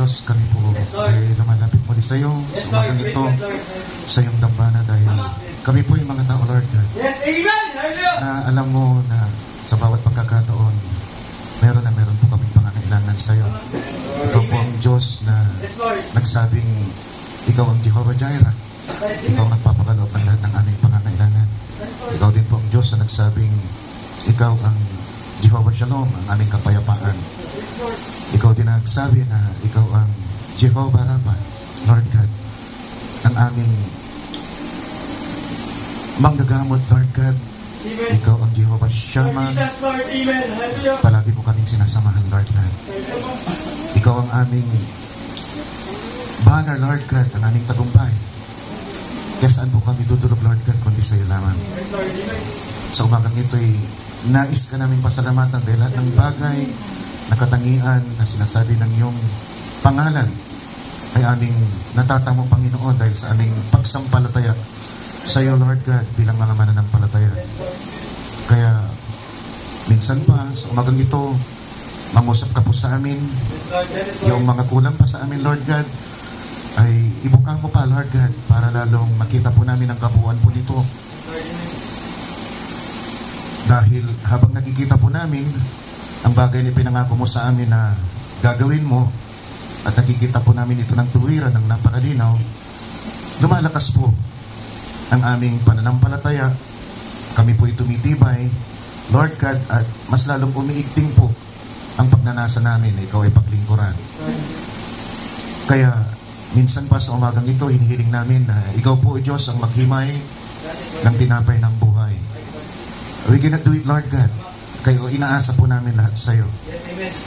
Diyos, kami po ay lumalapit muli sa iyo sa umagang ito, sa iyong dambana dahil kami po yung mga tao, Lord God, na alam mo na sa bawat pagkakataon, meron po kaming pangangailangan sa iyo. Ikaw po ang Diyos na nagsabing, ikaw ang Jehovah Jireh. Ikaw ang nagpapakaloob ng lahat ng aming pangangailangan. Ikaw din po ang Diyos na nagsabing, ikaw ang Jehovah Shalom, ang aming kapayapaan. Ikaw din ang nagsabi na ikaw ang Jehovah Rapha, Lord God, ang aming manggagamot, Lord God. Ikaw ang Jehovah Shammah. Palagi mo kaming sinasamahan, Lord God. Ikaw ang aming banner, Lord God, ang aming tagumpay. Kaya saan po kami tutulog, Lord God, kundi sa iyo lamang. Sa umagang ito'y nais ka namin pasalamatan dahil lahat ng bagay na katangian na sinasabi ng iyong pangalan ay aming natatamo, Panginoon, dahil sa aming pagsampalataya sa iyo, Lord God, bilang mga mananampalataya. Kaya minsan pa sa umagang ito, mangusap ka po sa amin. Yung mga kulang pa sa amin, Lord God, ay ibuka mo pa, Lord God, para lalong makita po namin ang kabuuan po nito. Dahil habang nakikita po namin ang bagay na pinangako mo sa amin na gagawin mo, at nakikita po namin ito ng tuwiran, ng napakalinaw, lumalakas po ang aming pananampalataya. Kami po tumitibay, Lord God, at mas lalong umiigting po ang pagnanasa namin na ikaw ay paglingkuran. Kaya minsan pa sa umagang ito, hinihiling namin na ikaw po, Diyos, ang maghimay ng tinapay ng buhay. We cannot do it, Lord God. Kayo, inaasa po namin lahat sa iyo.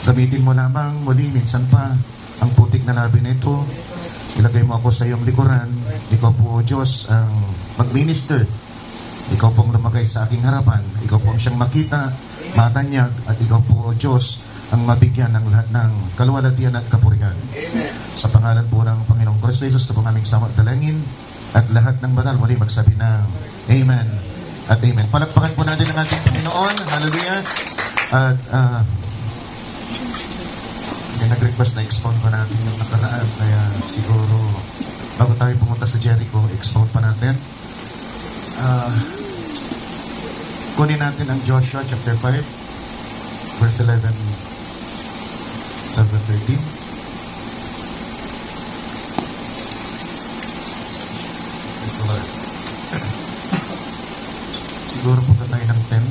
Gamitin mo lamang muli, minsan pa, ang putik na labi na ito. Ilagay mo ako sa iyong likuran. Ikaw po, Diyos, ang mag-minister. Ikaw po ang lumagay sa aking harapan. Ikaw po ang siyang makita, matanyag, at ikaw po, Diyos, ang mabigyan ng lahat ng kaluwalhatian at kapurihan. Sa pangalan po ng Panginoong Kristo Jesus, ito po aming sama at dalangin, at lahat ng banal muli magsabi ng Amen at Amen. Palakpakan po natin ang ating Panginoon. Hallelujah. At nag-request na expound pa natin yung nakaraan. Kaya siguro bago tayo pumunta sa Jericho, expound pa natin. Kunin natin ang Joshua chapter 5 verse 11 chapter 13. Praise the Lord. Siguro punta tayo ng 10.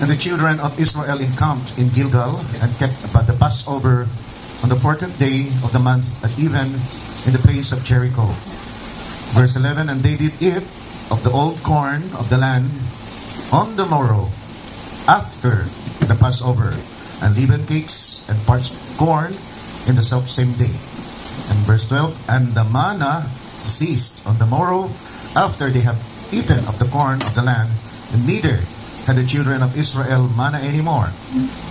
And the children of Israel encamped in Gilgal and kept about the Passover on the 14th day of the month at even in the place of Jericho. Verse 11, and they did eat of the old corn of the land on the morrow after the Passover, and leaven cakes and parched corn in the self-same day. And verse 12, and the manna ceased on the morrow after they have eaten of the corn of the land, and neither had the children of Israel manna anymore,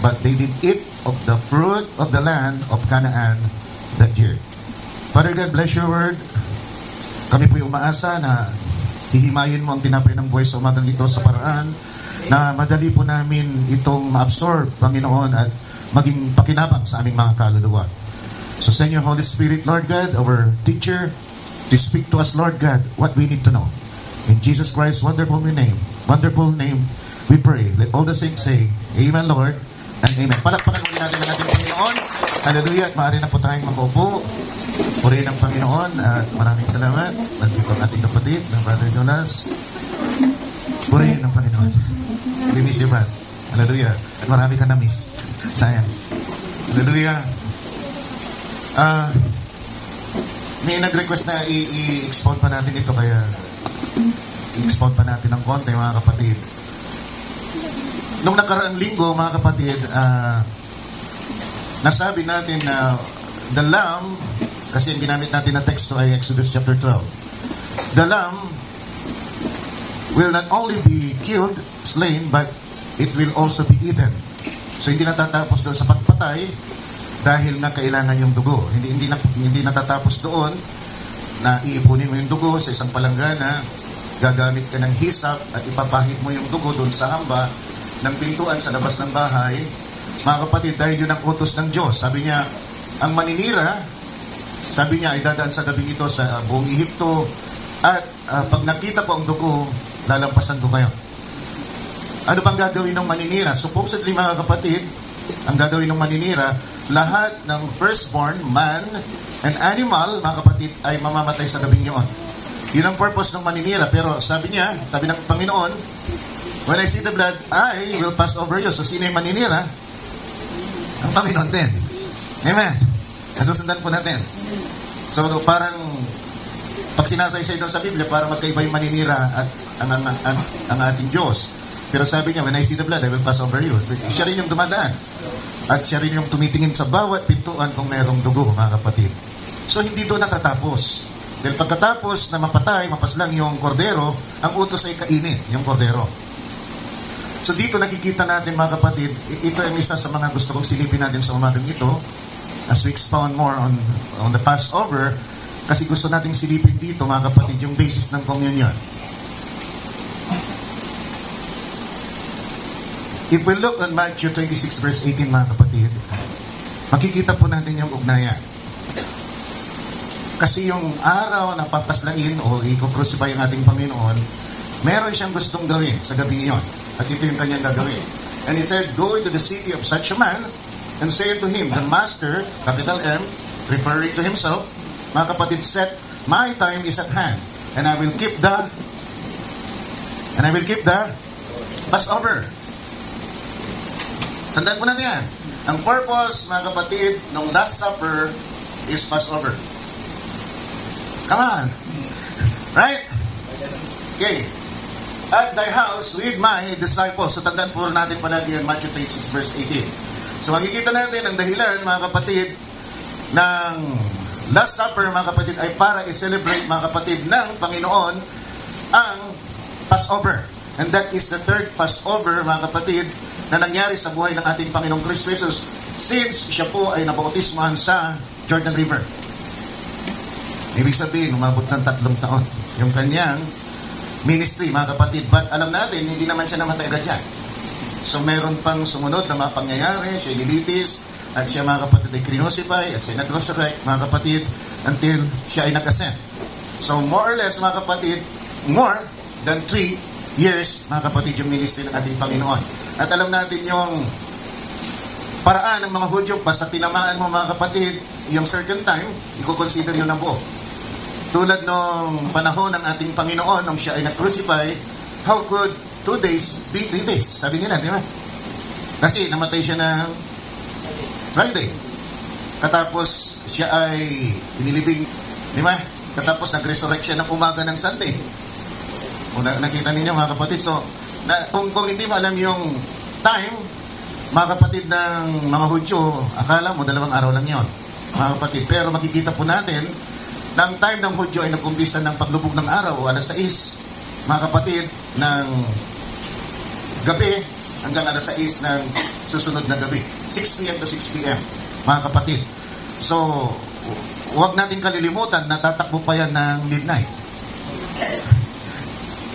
but they did eat of the fruit of the land of Canaan that year. Father God, bless your word. Kami po yung umaasa na hihimayin mo ang tinapay ng buhay sa umagang ito sa paraan na madali po namin itong ma-absorb, Panginoon, at maging pakinabang sa aming mga kaluluwa. So send your Holy Spirit, Lord God, our teacher, to speak to us, Lord God, what we need to know. In Jesus Christ's wonderful name, we pray. Let all the saints say, Amen, Lord, and Amen. Palakpakan muli natin ang ating Panginoon. Hallelujah. At maaari na po tayong makaupo. Purihin ang Panginoon at maraming salamat. Nandito ang ating kapatid, ng Brother Jonas. Purihin ang Panginoon. We miss you, Brad. Hallelujah. At marami ka na-miss. Sayang. Hallelujah. May nag-request na i-expound pa natin ito, kaya i-expound pa natin ng konti, mga kapatid. Nung nakaraang linggo, mga kapatid, nasabi natin na the lamb, kasi yung ginamit natin na teksto ay Exodus chapter 12. The lamb will not only be killed, slain, but it will also be eaten. So hindi natatapos doon sa pagpatay dahil na kailangan yung dugo. Hindi natatapos doon na iipunin mo yung dugo sa isang palanggana, gagamit ka ng hisap at ipapahid mo yung dugo doon sa hamba ng pintuan sa labas ng bahay, mga kapatid, dahil yun ang utos ng Diyos. Sabi niya, ang maninira, sabi niya, ay dadaan sa gabing ito sa buong Ehipto, at pag nakita ko ang dugo, lalampasan ko kayo. Ano bang gagawin ng maninira? Supposedly, mga kapatid, ang gagawin ng maninira, lahat ng firstborn, man and animal, mga kapatid, ay mamamatay sa gabing yun. Yun ang purpose ng maninira. Pero sabi niya, sabi ng Panginoon, when I see the blood, I will pass over you. So, sino yung maninira? Ang Panginoon din. Amen. Nasusundan po natin. So, parang pag sinasaysay doon sa Biblia, para magkaiba yung maninira at ang ating Diyos. Pero sabi niya, when I see the blood, I will pass over you. Siya rin yung dumadaan. At siya rin yung tumitingin sa bawat pintuan kung mayroong dugo, mga kapatid. So, hindi doon natatapos. Dahil pagkatapos na mapatay, mapaslang yung kordero, ang utos ay kainin, yung kordero. So dito nakikita natin, mga kapatid, ito ay isa sa mga gusto kong silipin natin sa umagang ito as we expound more on the Passover, kasi gusto nating silipin dito, mga kapatid, yung basis ng communion. If we look on Matthew 26 verse 18, mga kapatid, makikita po natin yung ugnayan. Kasi yung araw na papaslangin o i-crucify ang ating Panginoon, meron siyang gustong gawin sa gabi iyon. At ito yung kanyang gagawin. And he said, go into the city of such a man and say to him, the master, capital M, referring to himself, mga kapatid, said, my time is at hand, and I will keep the Passover. Tandaan po natin yan. Ang purpose, mga kapatid, ng Last Supper is Passover. Come on. Right? Okay. At thy house with my disciples. So tandaan po natin palagi yan, Matthew 26 verse 18. So makikita natin ang dahilan, mga kapatid, ng Last Supper, mga kapatid, ay para i-celebrate, mga kapatid, ng Panginoon ang Passover. And that is the third Passover, mga kapatid, na nangyari sa buhay ng ating Panginoong Kristo Jesus since siya po ay nabautismuhan sa Jordan River. Ibig sabihin, umabot ng 3 taon yung kanyang ministry, mga kapatid. But alam natin, hindi naman siya namatay agad dyan. So meron pang sumunod na mga pangyayari, siya ililitis, at siya, mga kapatid, ay crucify, at siya nag-resurrect, mga kapatid, until siya ay nag-ascend. So more or less, mga kapatid, more than 3 years, mga kapatid, yung ministry ng ating Panginoon. At alam natin yung paraan ng mga Hudyo, basta tinamaan mo, mga kapatid, yung certain time, i-consider yun ang buo. Tulad nung panahon ng ating Panginoon, nung siya ay nag-crucify, how could 2 days be 3 days? Sabi nila, di ba? Kasi namatay siya ng Friday. Katapos siya ay inilibing, di ba? Katapos nag-resurrect siya ng umaga ng Sunday. Kung nakita ninyo, mga kapatid, so, kung hindi mo alam yung time, mga kapatid ng mga Hudyo, akala mo 2 araw lang yon, mga kapatid. Pero makikita po natin, na ang time ng Hudyo ay nag-umpisa ng paglubog ng araw o alas 6, mga kapatid, ng gabi hanggang alas 6 ng susunod na gabi. 6 p.m. to 6 p.m., mga kapatid. So, huwag natin kalilimutan na tatakbo pa yan ng midnight.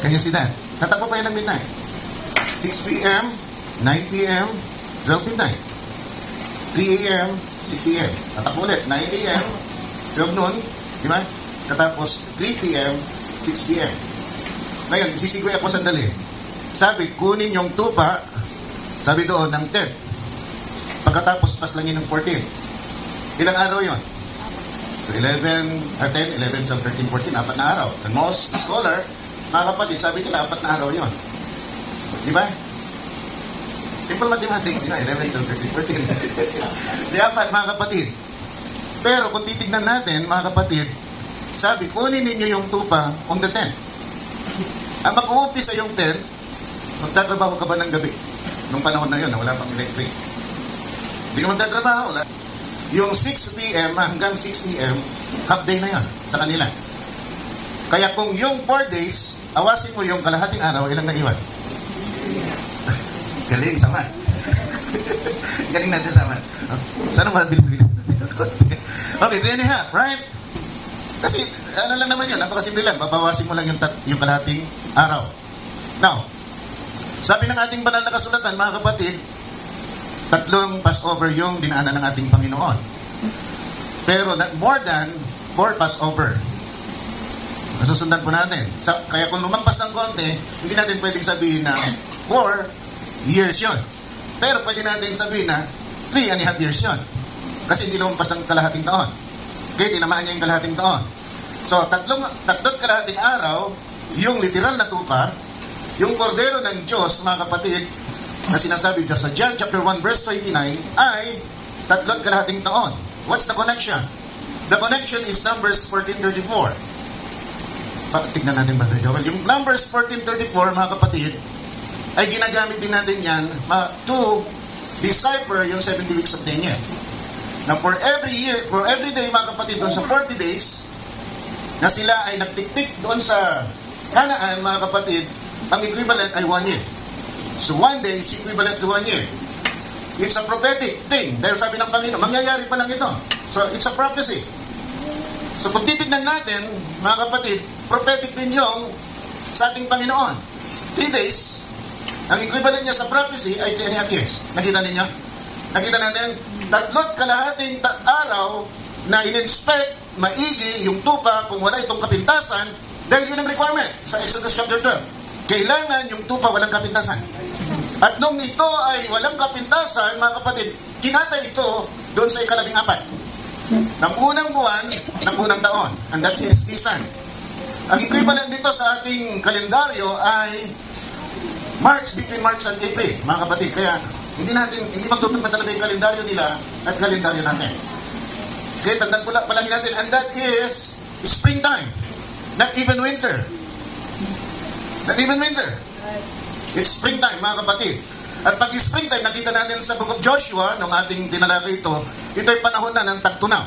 Can you see that? Tatakbo pa yan ng midnight. 6 p.m., 9 p.m., 12 midnight. 3 a.m., 6 a.m. Tatakbo ulit. 9 a.m., 12 noon, di ba? Katapos 3 p.m., 6 p.m. Ngayon, sisigway ako sandali. Sabi, kunin yung tupa, sabi doon, ng 10. Pagkatapos paslangin ng 14. Ilang araw yon? So 10, 11, 12, 13, 14, 4 na araw. And most scholar, mga kapatid, sabi nila 4 na araw yon. Di ba? Simple mathematics, di ba? 11, 12, 13, 14. Di 4, mga kapatid. Pero kung titignan natin, mga kapatid, sabi, kunin ninyo yung tupa on the 10. Ang mag-uumpisa yung 10, magtatrabaho ka ba ng gabi? Nung panahon na yun, na wala pang electric. Hindi ka magtatrabaho. Wala. Yung 6 p.m. hanggang 6 a.m., half day na yun sa kanila. Kaya kung yung 4 days, awasin mo yung kalahating araw, ilang naiwan? Galing, sama. Galing natin sama. Sana mabilis-bilis. Okay, 3.5, right? Kasi, ano lang naman yun, napakasimple lang. Babawasin mo lang yung kalahating araw. Now, sabi ng ating banal na kasulatan, mga kapatid, Tatlong Passover yung dinaanan ng ating Panginoon. Pero more than 4 Passover. Nasusundan po natin. Kaya kung lumampas ng konti, hindi natin pwedeng sabihin na 4 years yon. Pero pwede natin sabihin na 3.5 years yon. Kasi hindi lumampas ng kalahating taon. Okay, tinamaan niya yung kalahating taon. So, tatlot kalahating araw, yung literal na tupa, yung kordero ng Diyos, mga kapatid, na sinasabi dyan sa John chapter 1 verse 29, ay tatlot kalahating taon. What's the connection? The connection is Numbers 14:34. Tignan natin, Brother Joel. Yung Numbers 14:34, mga kapatid, ay ginagamit din natin yan to decipher yung 70 weeks of Daniel. Now, for every day, mga kapatid, doon sa 40 days, na sila ay nagtiktik doon sa Canaan, mga kapatid, ang equivalent ay 1 year. So, 1 day is equivalent to 1 year. It's a prophetic thing. Dahil sabi ng Panginoon, mangyayari pa lang ito. So, it's a prophecy. So, kung titignan natin, mga kapatid, prophetic din yung sa ating Panginoon. 3 days, ang equivalent niya sa prophecy ay 3.5 years. Nakita ninyo? Nakita natin, tatlot kalahating araw na in-inspect, maigi yung tupa kung wala itong kapintasan, dahil yun ang requirement sa Exodus chapter 12. Kailangan yung tupa walang kapintasan. At nung ito ay walang kapintasan, mga kapatid, kinata ito doon sa 14 ng unang buwan ng unang taon. And that is Nisan. Ang equivalent dito sa ating kalendaryo ay between March and April, mga kapatid. Kaya hindi magtutugma talaga yung kalendaryo nila at kalendaryo natin. Okay, tandaan po palagi natin, and that is springtime, not even winter. Not even winter. It's springtime, mga kapatid. At pag springtime, nakita natin sa Book of Joshua, nung ating tinalakay ito'y panahon na ng tagtunaw.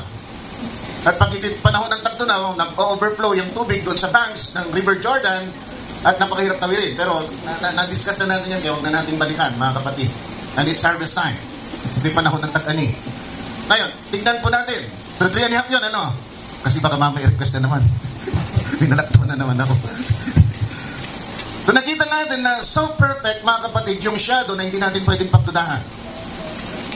At pag ito'y panahon ng tagtunaw, nag-overflow yung tubig doon sa banks ng River Jordan, at napakahirap tawirin. Pero na-discuss na natin yan, kaya huwag na natin balikan, mga kapatid. And it's harvest time. Ito'y panahon ng tag-ani. Ngayon, tignan po natin. 3.5 yun, ano? Kasi baka mamaya request na naman. Binalakto na naman ako. So nakita natin na so perfect, mga kapatid, yung shadow na hindi natin pwedeng pagdudahan.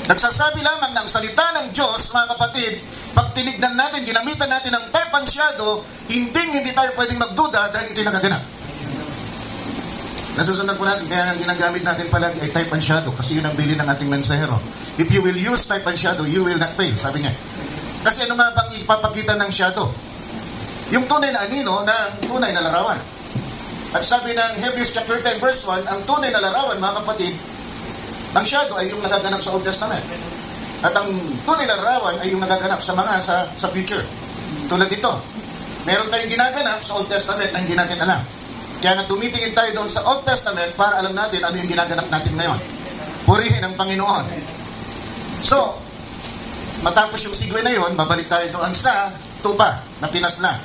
Nagsasabi lamang ng salita ng Diyos, mga kapatid, pag tinignan natin, ginamitan natin ng type and shadow, hindi tayo pwedeng magduda dahil ito'y nagaganap. Nasusunod po natin, kaya ang ginagamit natin palagi ay type and shadow kasi yun ang bilin ng ating mensahero. If you will use type and shadow, you will not fail, sabi niya. Kasi ano nga bang ipapakita ng shadow? Yung tunay na anino na tunay na larawan. At sabi ng Hebrews chapter 10 verse 1, ang tunay na larawan, mga kapatid, ang shadow ay yung nagaganap sa Old Testament. At ang tunay na larawan ay yung nagaganap sa future. Tulad dito, meron tayong ginaganap sa Old Testament na hindi natin alam. Kaya nga tumitingin tayo doon sa Old Testament para alam natin ano yung ginaganap natin ngayon. Purihin ang Panginoon. So, matapos yung sigwe na yun, babalik tayo doon sa tupa na pinasla.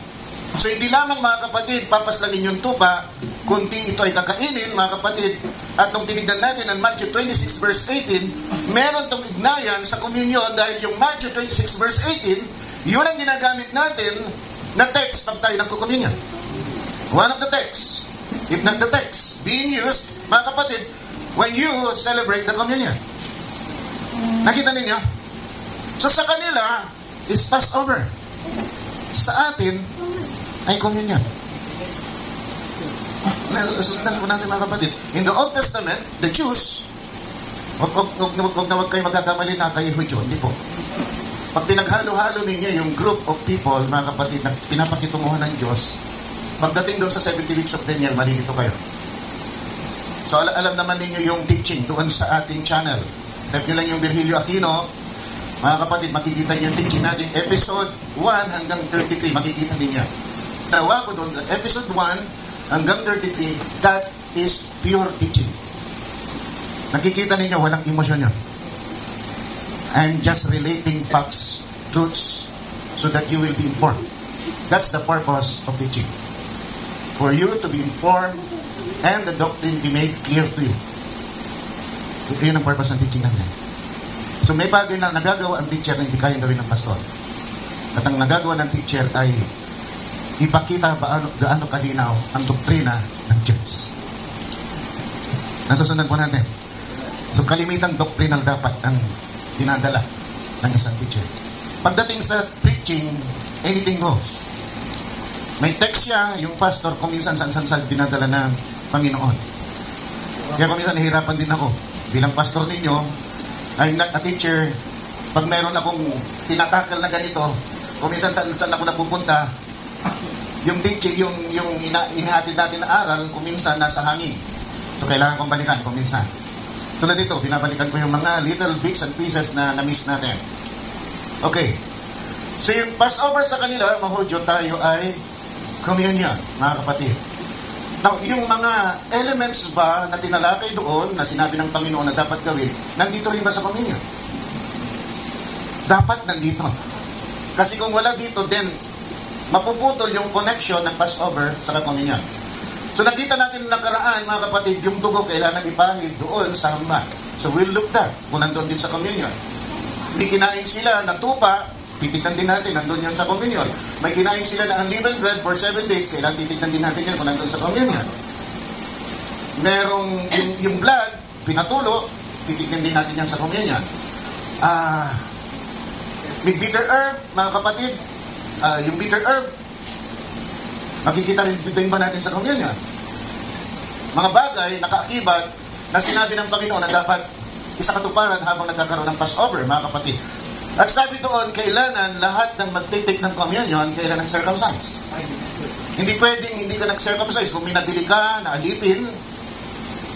So, hindi lamang, mga kapatid, papaslagin yung tupa, kundi ito ay kakainin, mga kapatid. At nung tinignan natin ang Matthew 26 verse 18, meron tong ignayan sa communion dahil yung Matthew 26 verse 18, yun ang ginagamit natin na text pag tayo nagko-communion. One of the texts, if not the text, being used, mga kapatid, when you celebrate the communion. Nakita ninyo? So sa kanila is Passover. Sa atin ay communion. Susundan po natin, mga kapatid. In the Old Testament, the Jews, wag kayo magkakamali na kayo Hudyo. Hindi po. Pag pinaghalo-halo ninyo yung group of people, mga kapatid, na pinapakitunguhan ng Diyos, pagdating doon sa 70 weeks of Daniel, malilito kayo. So alam naman ninyo yung teaching doon sa ating channel. Type nyo lang yung Virgilio Aquino, mga kapatid, makikita nyo yung teaching natin. Episode 1 hanggang 33, makikita ninyo. Nawa ko doon, episode 1 hanggang 33, that is pure teaching. Nakikita ninyo, walang emosyon yun. I'm just relating facts, truths, so that you will be informed. That's the purpose of teaching. For you to be informed and the doctrine be made clear to you. Ito yun ang purpose ng teaching natin. So may bagay na nagagawa ang teacher na hindi kayang gawin ng pastor. At ang nagagawa ng teacher ay ipakita gaano kalinaw ang doktrina ng Diyos. Nasusundan po natin. So kalimitang doctrinal dapat ang dinadala ng isang teacher. Pagdating sa preaching, anything goes. May text siya, yung pastor, kung minsan saan dinadala ng Panginoon. Kaya kung minsan nahihirapan din ako. Bilang pastor ninyo, I'm not a teacher. Pag meron akong tinatakal na ganito, kung minsan saan ako napupunta, yung teaching, yung inihatid natin na aral, kung minsan nasa hangin. So kailangan kong balikan kung minsan. Tulad dito, binabalikan ko yung mga little bits and pieces na na-miss natin. Okay. So yung Passover sa kanila, Mahudyo, tayo ay communion, mga kapatid. Now, yung mga elements ba na tinalakay doon, na sinabi ng Panginoon na dapat gawin, nandito rin ba sa communion? Dapat nandito. Kasi kung wala dito, then mapuputol yung connection ng Passover sa communion. So nakita natin nakaraan, mga kapatid, yung dugo kailangan ipahid doon sa hamba. So we'll look that kung nandun din sa communion. May kinain sila ng tupa, titignan din natin, nandun yan sa communion. May kinain sila na unleavened bread for 7 days, kailangan titignan din natin yan kung nandun sa communion. Merong yung blood, pinatulo, titignan din natin yan sa communion. May bitter herb, mga kapatid, yung bitter herb, makikita rin ba natin sa communion? Mga bagay, nakaakibat, na sinabi ng Panginoon na dapat isa katuparan habang nagkakaroon ng Passover, mga kapatid. At sabi doon, kailangan lahat ng magtitake ng communion, kailangan circumcise. Hindi pwedeng hindi ka nag-circumcise. Kung may nabili ka, naalipin,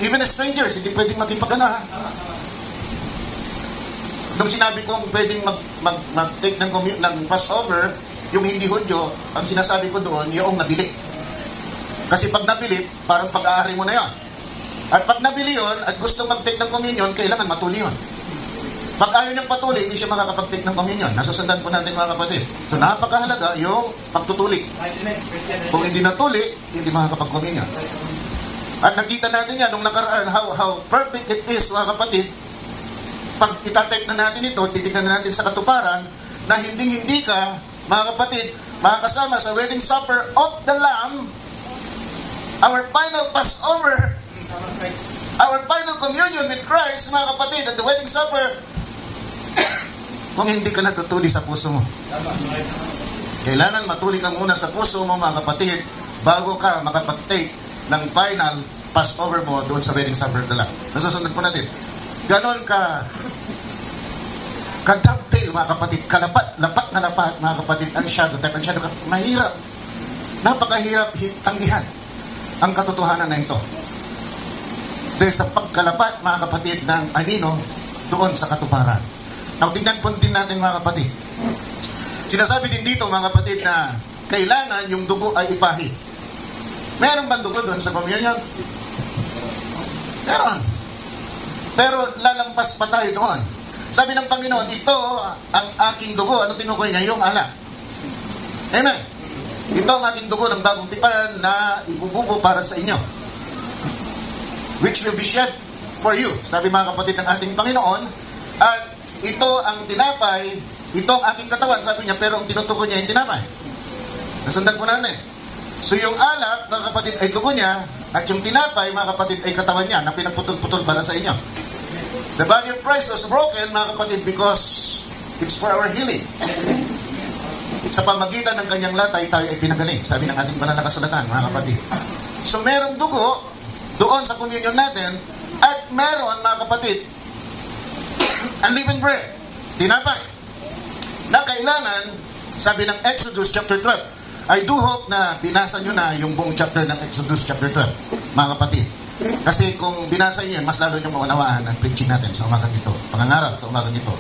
even strangers, hindi pwedeng magipagana. Nung sinabi kong pwedeng mag-take ng Passover, yung hindi Hudyo, ang sinasabi ko doon, yung nabili. Kasi pag nabili, parang pag-aari mo na yan. At pag nabili yon at gusto mag-take ng communion, kailangan matuli yun. Pag ayaw niyang patuli, hindi siya makakapag-take ng communion. Nasusundan po natin, mga kapatid. So napakahalaga yung pagtutuli. Kung hindi natuli, hindi makakapag-communion. At nakita natin yan nung nakaraan, how perfect it is, mga kapatid. Pag itatype na natin ito, titignan na natin sa katuparan, na hindi ka, mga kapatid, makakasama sa wedding supper of the Lamb, our final Passover, our final communion with Christ, mga kapatid, at the wedding supper, kung hindi ka natutuli sa puso mo. Kailangan matuli ka muna sa puso mo, mga kapatid, bago ka makapag-take ng final Passover mo doon sa wedding supper of the Lamb. Nasusunod po natin. Ganon ka dovetail, mga kapatid, lapat na lapat, mga kapatid, ang shadow type, mahirap, napakahirap tanggihan ang katotohanan na ito. Dahil sa pagkalapat, mga kapatid, ng anino doon sa katuparan. Now, tingnan po din natin, mga kapatid. Sinasabi din dito, mga kapatid, na kailangan yung dugo ay ipahid. Meron ba dugo doon sa communion? Meron. Pero lalampas pa tayo doon. Sabi ng Panginoon, ito ang aking dugo. Anong tinukoy niya? Yung alak. Amen. Ito ang aking dugo ng bagong tipan na ibububo para sa inyo, which will be shed for you. Sabi, mga kapatid, ng ating Panginoon. At ito ang tinapay, ito ang aking katawan. Sabi niya, pero ang tinutukoy niya yung tinapay. Nasundan po natin. So yung alak, mga kapatid, ay dugo niya. At yung tinapay, mga kapatid, ay katawan niya na pinagputol-putol para sa inyo. The body of Christ was broken, mga kapatid, because it's for our healing. Sa pamagitan ng kanyang latay, tayo ay pinagaling. Sabi ng ating banal na kasulatan, mga kapatid. So merong dugo doon sa communion natin, at meron, mga kapatid, unleavened bread, tinapay, na kailangan, sabi ng Exodus chapter 12. I do hope na binasa nyo na yung buong chapter ng Exodus chapter 12, mga kapatid. Kasi kung binasa nyo yan, mas lalo nyo maunawaan ang preaching natin sa umagang ito, pangangaral sa umagang ito.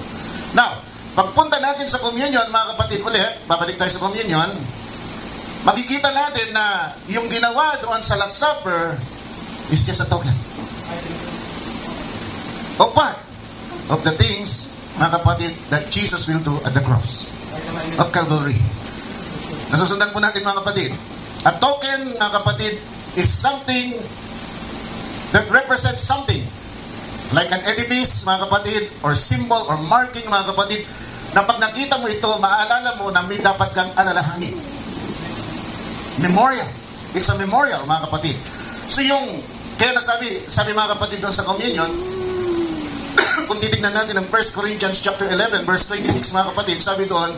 Now, pagpunta natin sa communion, mga kapatid, ulit, babalik tayo sa communion, makikita natin na yung ginawa doon sa Last Supper is just a token of what? Of the things, mga kapatid, that Jesus will do at the cross of Calvary. Nasusundan po natin, mga kapatid. A token, mga kapatid, is something that represents something. Like an edifice, mga kapatid, or symbol, or marking, mga kapatid, na pag nakita mo ito, maaalala mo na may dapat kang alalahanin. Memorial. It's a memorial, mga kapatid. So yung, kaya nasabi mga kapatid doon sa communion, Kung titignan natin ang 1 Corinthians chapter 11, verse 26, mga kapatid, sabi doon,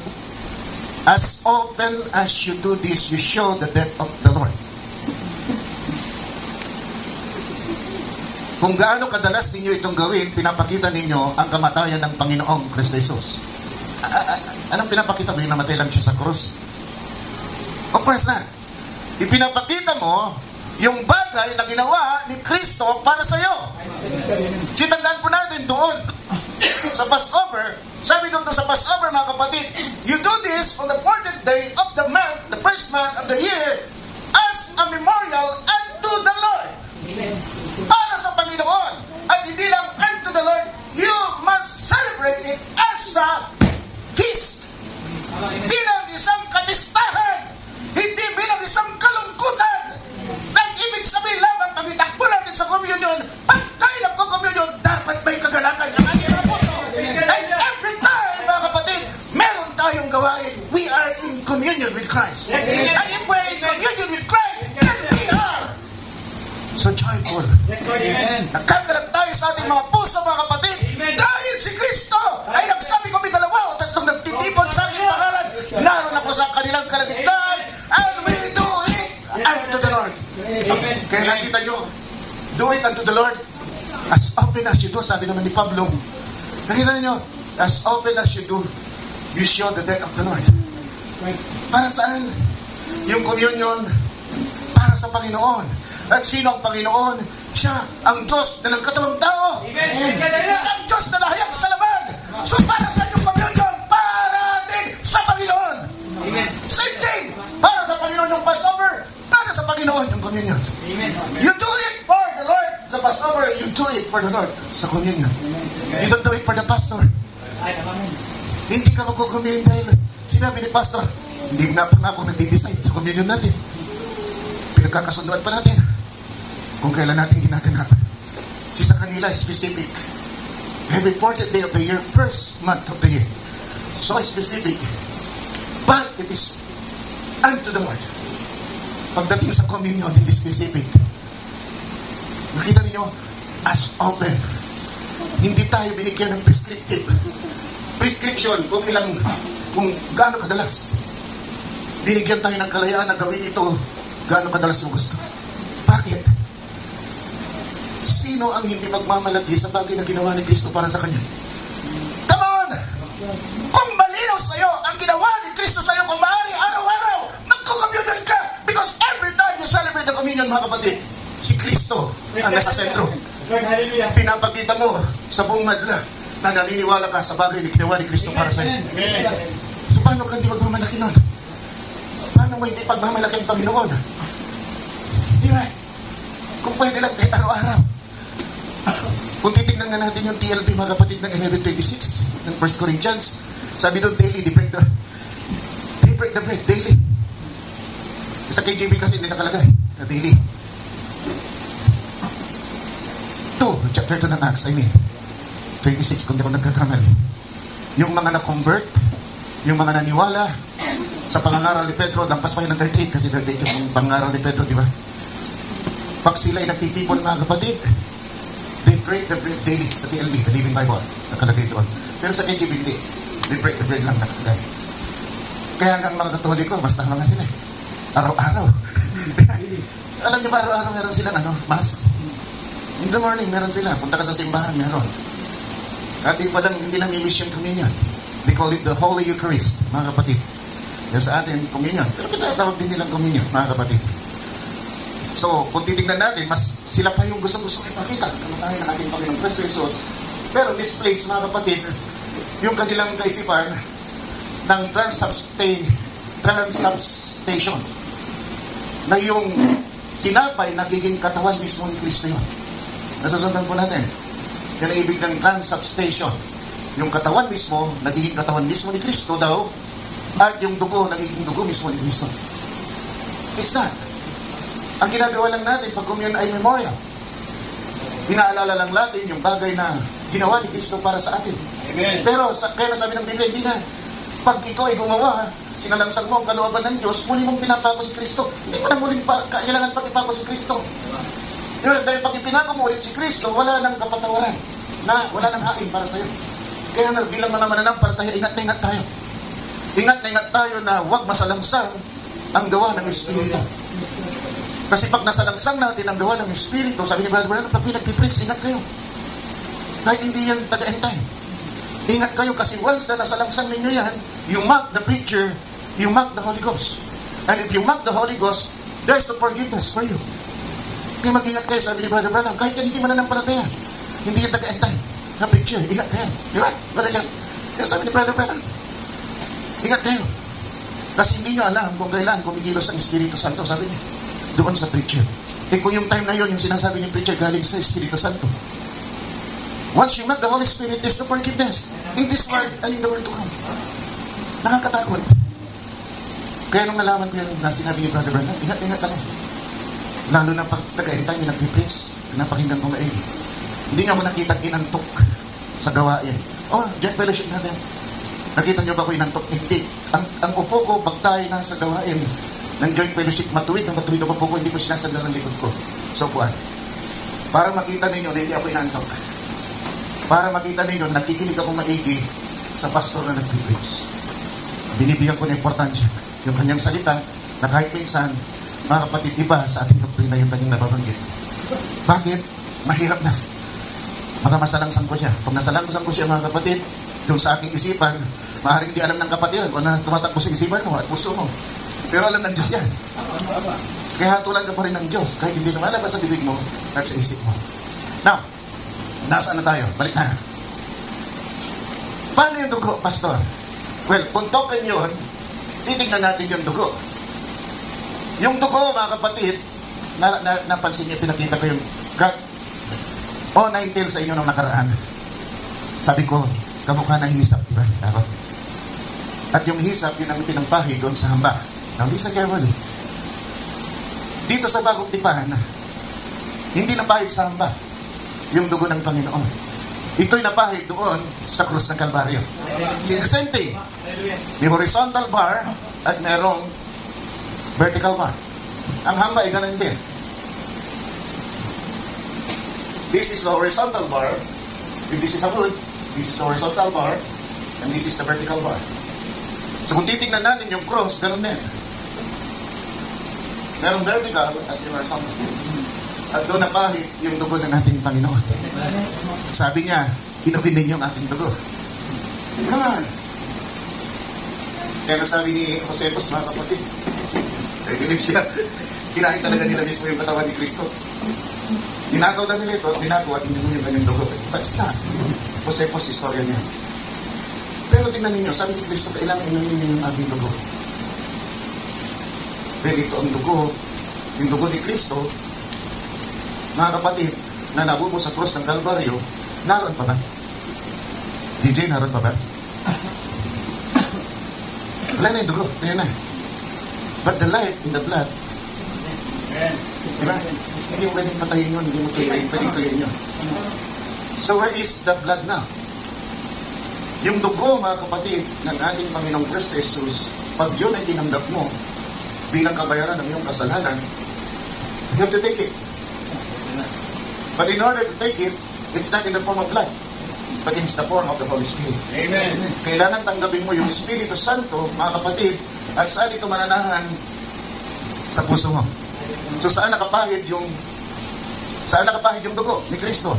as often as you do this, you show the death of the Lord. Kung gaano kadalas ninyo itong gawin, pinapakita ninyo ang kamatayan ng Panginoong Kristo Jesus. Anong pinapakita mo? Yung namatay lang siya sa krus? Of course na. Ipinapakita mo yung bagay na ginawa ni Kristo para sa iyo. Tandaan po natin doon sa Passover. Sabi doon sa Passover, mga kapatid, you do this on the 14th day of the month, the first month of the year, as a memorial unto the Lord. Para sa Panginoon. At hindi lang unto the Lord, you must celebrate it as a feast. Bilang isang kapistahan. Hindi bilang isang kalungkutan. At ibig sabihin lamang, pag itakbo natin sa communion, pag tayo nagko-communion, dapat may kagalakan ng ating mga puso. And every time, mga kapatid, meron tayong gawain. We are in communion with Christ. And if we're in communion with Christ, then we are so joyful. Nagkakaroon tayo sa ating mga puso, mga kapatid, dahil si Kristo ay nagsabi kami 2 o 3 nagtitipon sa aking pangalan, naroon ako sa kanilang kalagitnaan, and we do it unto the Lord. Kaya nakita nyo, do it unto the Lord as often as you do. Sabi naman ni Pablo, nakita nyo, as often as you do, you show the death of the Lord. Para saan? Yung communion para sa Panginoon. At sino ang Panginoon? Siya ang Diyos na nagkatawang tao. Siya ang Diyos na nahayag sa laman. So para sa yung communion, para din sa Panginoon. Same thing. Para sa Panginoon yung Passover, para sa Panginoon yung communion. You do it for the Lord sa Passover, you do it for the Lord sa communion. You don't do it for the pastor. Hindi ka magkukommunion dahil sinabi ni pastor, hindi na ako nagdi-decide sa communion natin. Pinagkakasunduan pa natin kung kailan natin ginaganap. Sa kanila specific. Every 40th day of the year, first month of the year. So specific. But it is unto the Lord. Pagdating sa communion, hindi specific. Nakita niyo, as often. Hindi tayo binigyan ng prescriptive. Prescription, kung gaano kadalas. Binigyan tayo ng kalayaan na gawin ito, gaano kadalas mo gusto. Bakit? Sino ang hindi magmamalagi sa bagay na ginawa ni Kristo para sa Kanya? Come on! Kung malinaw sa'yo ang ginawa ni Kristo sa'yo, kung maaari araw-araw, nagko-communion ka, because every time you celebrate the communion, mga kapatid, si Kristo ang nasa sentro. Pinapakita mo sa buong madla na naniniwala ka sa bagay na ginawa ni Kristo para sa'yo. So paano ka hindi magmamalaki nun? Paano mo hindi pagmamalaki ang Panginoon? Di ba? Kung pwede lang kahit araw-araw. Kung titignan nga natin yung TLB, mga kapatid, ng 11:26 ng 1 Corinthians, sabi doon, daily, they break the bread, daily. Sa KJV kasi hindi nakalagay na daily. Chapter 2 ng Acts, 26, kung di ako nagkakamali. Yung mga na-convert, yung mga naniwala sa pangangaral ni Pedro, lampas pa yun ng 38, kasi 38 yung pangangaral ni Pedro, di ba? Pag sila ay nagtitipon, mga kapatid, they break the bread daily sa TLB, the Living Bible, nakalagay doon. Pero sa KJV, they break the bread lang nakalagay. Kaya hanggang mga Katoliko, mas tama nga sila eh. Araw-araw. Alam niyo ba, araw-araw meron silang mass? In the morning, meron sila. Punta ka sa simbahan, meron. At di pa lang, hindi nami-miss yung communion. They call it the Holy Eucharist, mga kapatid. Yan sa atin, communion. Pero pinatawag din nilang communion, mga kapatid. So, kung titignan natin, mas sila pa yung gusto-gusto ipakita. Kamatahin ng ating Panginoong Kristo Jesus. Pero misplaced, mga kapatid, yung kanilang kaisipan ng transubstantiation. Na yung tinapay, nagiging katawan mismo ni Kristo yun. Nasusundan po natin. Yan ang ibig ng transubstantiation. Yung katawan mismo, nagiging katawan mismo ni Kristo daw, at yung dugo, nagiging dugo mismo ni Kristo. It's not. Ang ginagawa lang natin pag communion ay memorial. Inaalala lang natin yung bagay na ginawa ni Kristo para sa atin. Amen. Pero kaya nasabi ng Biblia, hindi na. Pag ikaw ay gumawa, sinalangsang mo ang kalooban ng Diyos, muli mong pinapako si Kristo. Hindi mo na muling kailangan pag ipako si Kristo. Dahil pag ipinako mo ulit si Kristo, wala nang kapatawaran. na wala nang hain para sa'yo. Kaya nga bilang mga mananampalataya, ingat na ingat tayo. Ingat na ingat tayo na huwag masalangsang ang gawa ng Espiritu. Kasi pag nasalangsang natin ang gawa ng Espiritu, sabi ni Brother Branham, pag pinagpipreach, ingat kayo. Kahit hindi yan taga-end time. Ingat kayo kasi once na nasalangsang ninyo yan, you mock the preacher, you mock the Holy Ghost. And if you mock the Holy Ghost, there's the forgiveness for you. Kaya mag-ingat kayo, sabi ni Brother Branham, kahit yan hindi mananampalataya, hindi yan taga-end time na preacher, ingat kayo. Di ba? Kaya sabi ni Brother Branham, ingat kayo. Kasi hindi nyo alam kung kailan kumikilos ang Espiritu Santo, sabi niya, doon sa preacher. Eh kung yung time na yun, yung sinasabi ng preacher galing sa Espiritu Santo. Once you met the Holy Spirit, there's no forgiveness. In this world and in the world to come. Nakakatakot. Kaya nung nalaman ko yung sinabi ni Brother Branham, ingat-ingat ako. Lalo na pag taga-end time, nag-preach, pinapakinggan ko maigi. Hindi niya ako nakita inantok sa gawain. Oh, joint fellowship natin. Nakita niyo ba ko inantok? Hindi. Ang upo ko, pag tayo na sa gawain ng joint fellowship, matuwid ang upo ko, hindi ko sinasandal ang likod ko. So, puan. Para makita ninyo na hindi ako inantok. Para makita ninyo, nakikinig ako maigi sa pastor na nag-preach. Binibigyan ko ng importansya. Yung kanyang salita, na kahit minsan, mga kapatid, iba sa ating doktrina yung kanyang nababanggit. Bakit? Mahirap na. Mga masalangsang ko siya. Pag nasalangsang ko siya, mga kapatid, doon sa aking isipan, maaaring hindi alam ng kapatiran kung ano tumatakbo sa isipan mo at puso mo. Pero alam ng Diyos yan. Kaya hatulan ka pa rin ng Diyos. Kahit hindi lumalabas sa bibig mo at sa isip mo. Now, nasaan na tayo? Balik na. Paano yung dugo, Pastor? Well, kung token yun, titignan natin yung dugo. Yung dugo, mga kapatid, napansin niyo, pinakita ko yung God, 9 tales sa inyo nung nakaraan. Sabi ko, kamukha ng hisap, di ba? Ako. At yung hisap, yun ang pinampahi doon sa hamba. Now, listen carefully. Dito sa bagong tipahan, hindi napahid sa hamba yung dugo ng Panginoon. Ito'y napahid doon sa krus ng Kalbaryo. See, the same thing. May horizontal bar at merong vertical bar. Ang hamba ay ganun din. This is the horizontal bar. If this is a wood, this is the horizontal bar, and this is the vertical bar. So kung titignan natin yung cross, ganun din. Merong vertical at yung horizontal. At doon napahid yung dugo ng ating Panginoon. Sabi niya, inumin ninyo ang ating dugo. Come on. Kaya nasabi ni Josepos, mga kapatid, I believe siya, kinain talaga nila mismo yung katawan ni Kristo. Dinagaw na nila ito, dinagaw at hindi yung kanyang dugo. But it's not. Josepos, istorya niya. Pero tingnan ninyo, sabi ni Kristo, kailangan inumin ninyo yung ating dugo. Dahil ito ang dugo, yung dugo ni Kristo, mga kapatid, na nabubo sa cross ng Kalbaryo, naroon pa ba? DJ, naroon pa ba? Wala na yung dugo, ito yun na. But the life in the blood, diba? Hindi mo pwedeng patayin yun, hindi mo pwedeng tuloyin yun. So where is the blood now? Yung dugo, mga kapatid, ng ating Panginoong Kristo Jesus, pag yun ay tinanggap mo bilang kabayaran ng iyong kasalanan, you have to take it. But in order to take it, it's not in the form of blood, but it's the form of the Holy Spirit. Amen. Kailangan tanggapin mo yung Espiritu Santo, mga kapatid, at saan ito mananahan? Sa puso mo. So saan nakapahid yung dugo ni Kristo?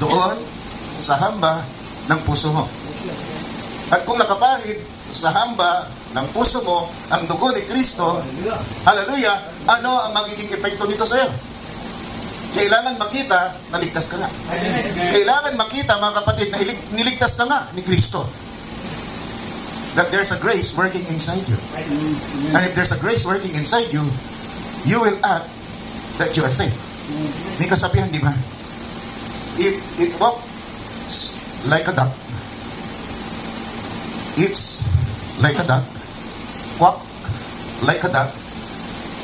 Doon sa hamba ng puso mo. At kung nakapahid sa hamba ng puso mo ang dugo ni Kristo, hallelujah, ano ang magiging epekto nito sa iyo? Kailangan makita na ligtas ka nga. Kailangan makita, mga kapatid, na niligtas ka nga ni Kristo. That there's a grace working inside you. And if there's a grace working inside you, you will act that you are saved. May kasabihan, di ba? If it walks like a duck, eats like a duck, walk like a duck,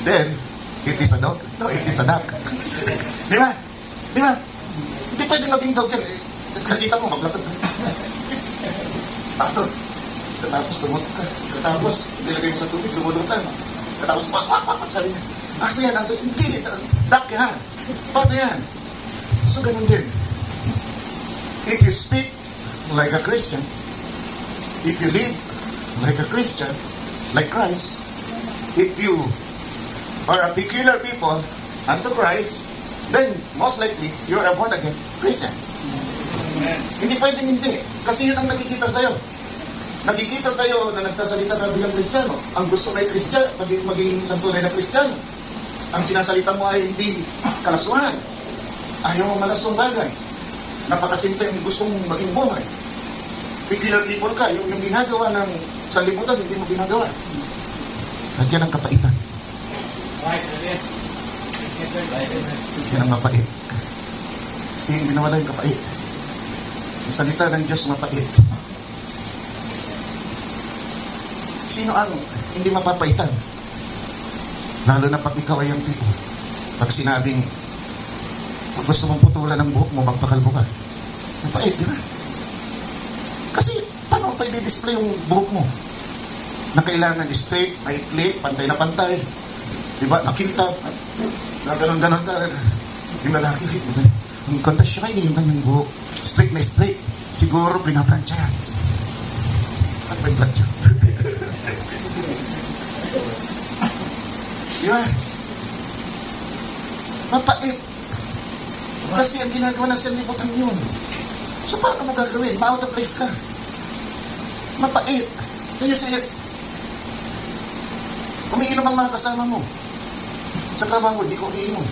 then it is a dog. No, it is a duck. Di ba? Di ba? Hindi pwedeng maging dog yan. Nakita mo, maglakad ka. Bakit? Katapos tumutok ka. Katapos, nilagay mo sa tubig, lumulutan. Katapos, sabi niya, aso yan, aso. Hindi, duck yan. Paano yan? So, ganun din. If you speak like a Christian, if you live like a Christian, like Christ, if you are a peculiar people unto Christ, then most likely, you're a born-again Christian. Hindi pwedeng hindi. Kasi yun ang nakikita sa'yo. Nakikita sa'yo na nagsasalita ka bilang Kristiyano. Ang gusto may Kristiyano, magiging isang tunay na Kristiyano. Ang sinasalita mo ay hindi kalaswahan. Ayaw mo malasong bagay. Napakasimple ang gustong maging buhay. Peculiar people ka, yung ginagawa ng sanlibutan, hindi mo ginagawa. Nandiyan ang kapaitan. Yan ang mapait. Kasi hindi nawala yung kapait. Yung salita ng Diyos mapait. Sino ang hindi mapapaitan? Lalo na pag ikaw ay yung people. Pag sinabing, pag gusto mong putulan ng buhok mo, magpakalbo ka. Mapait, di ba? Kasi, paano pa i-display yung buhok mo? Na kailangan straight, maikli, pantay na pantay. Di ba? Nakintab. Na ganon-ganon ka. Yung lalaki, ang kontas siya kayo, yung kanyang buhok. Straight na straight. Siguro, pinaplansya yan. Ano ba yung plansya? Di ba? Mapait. Kasi ang ginagawa ng sanlibutan yun. So, paano mo gagawin? Ma-out of place ka. Mapait. Can you say it? Umiinom ang mga kasama mo. Sa trabaho, hindi ko umiinom.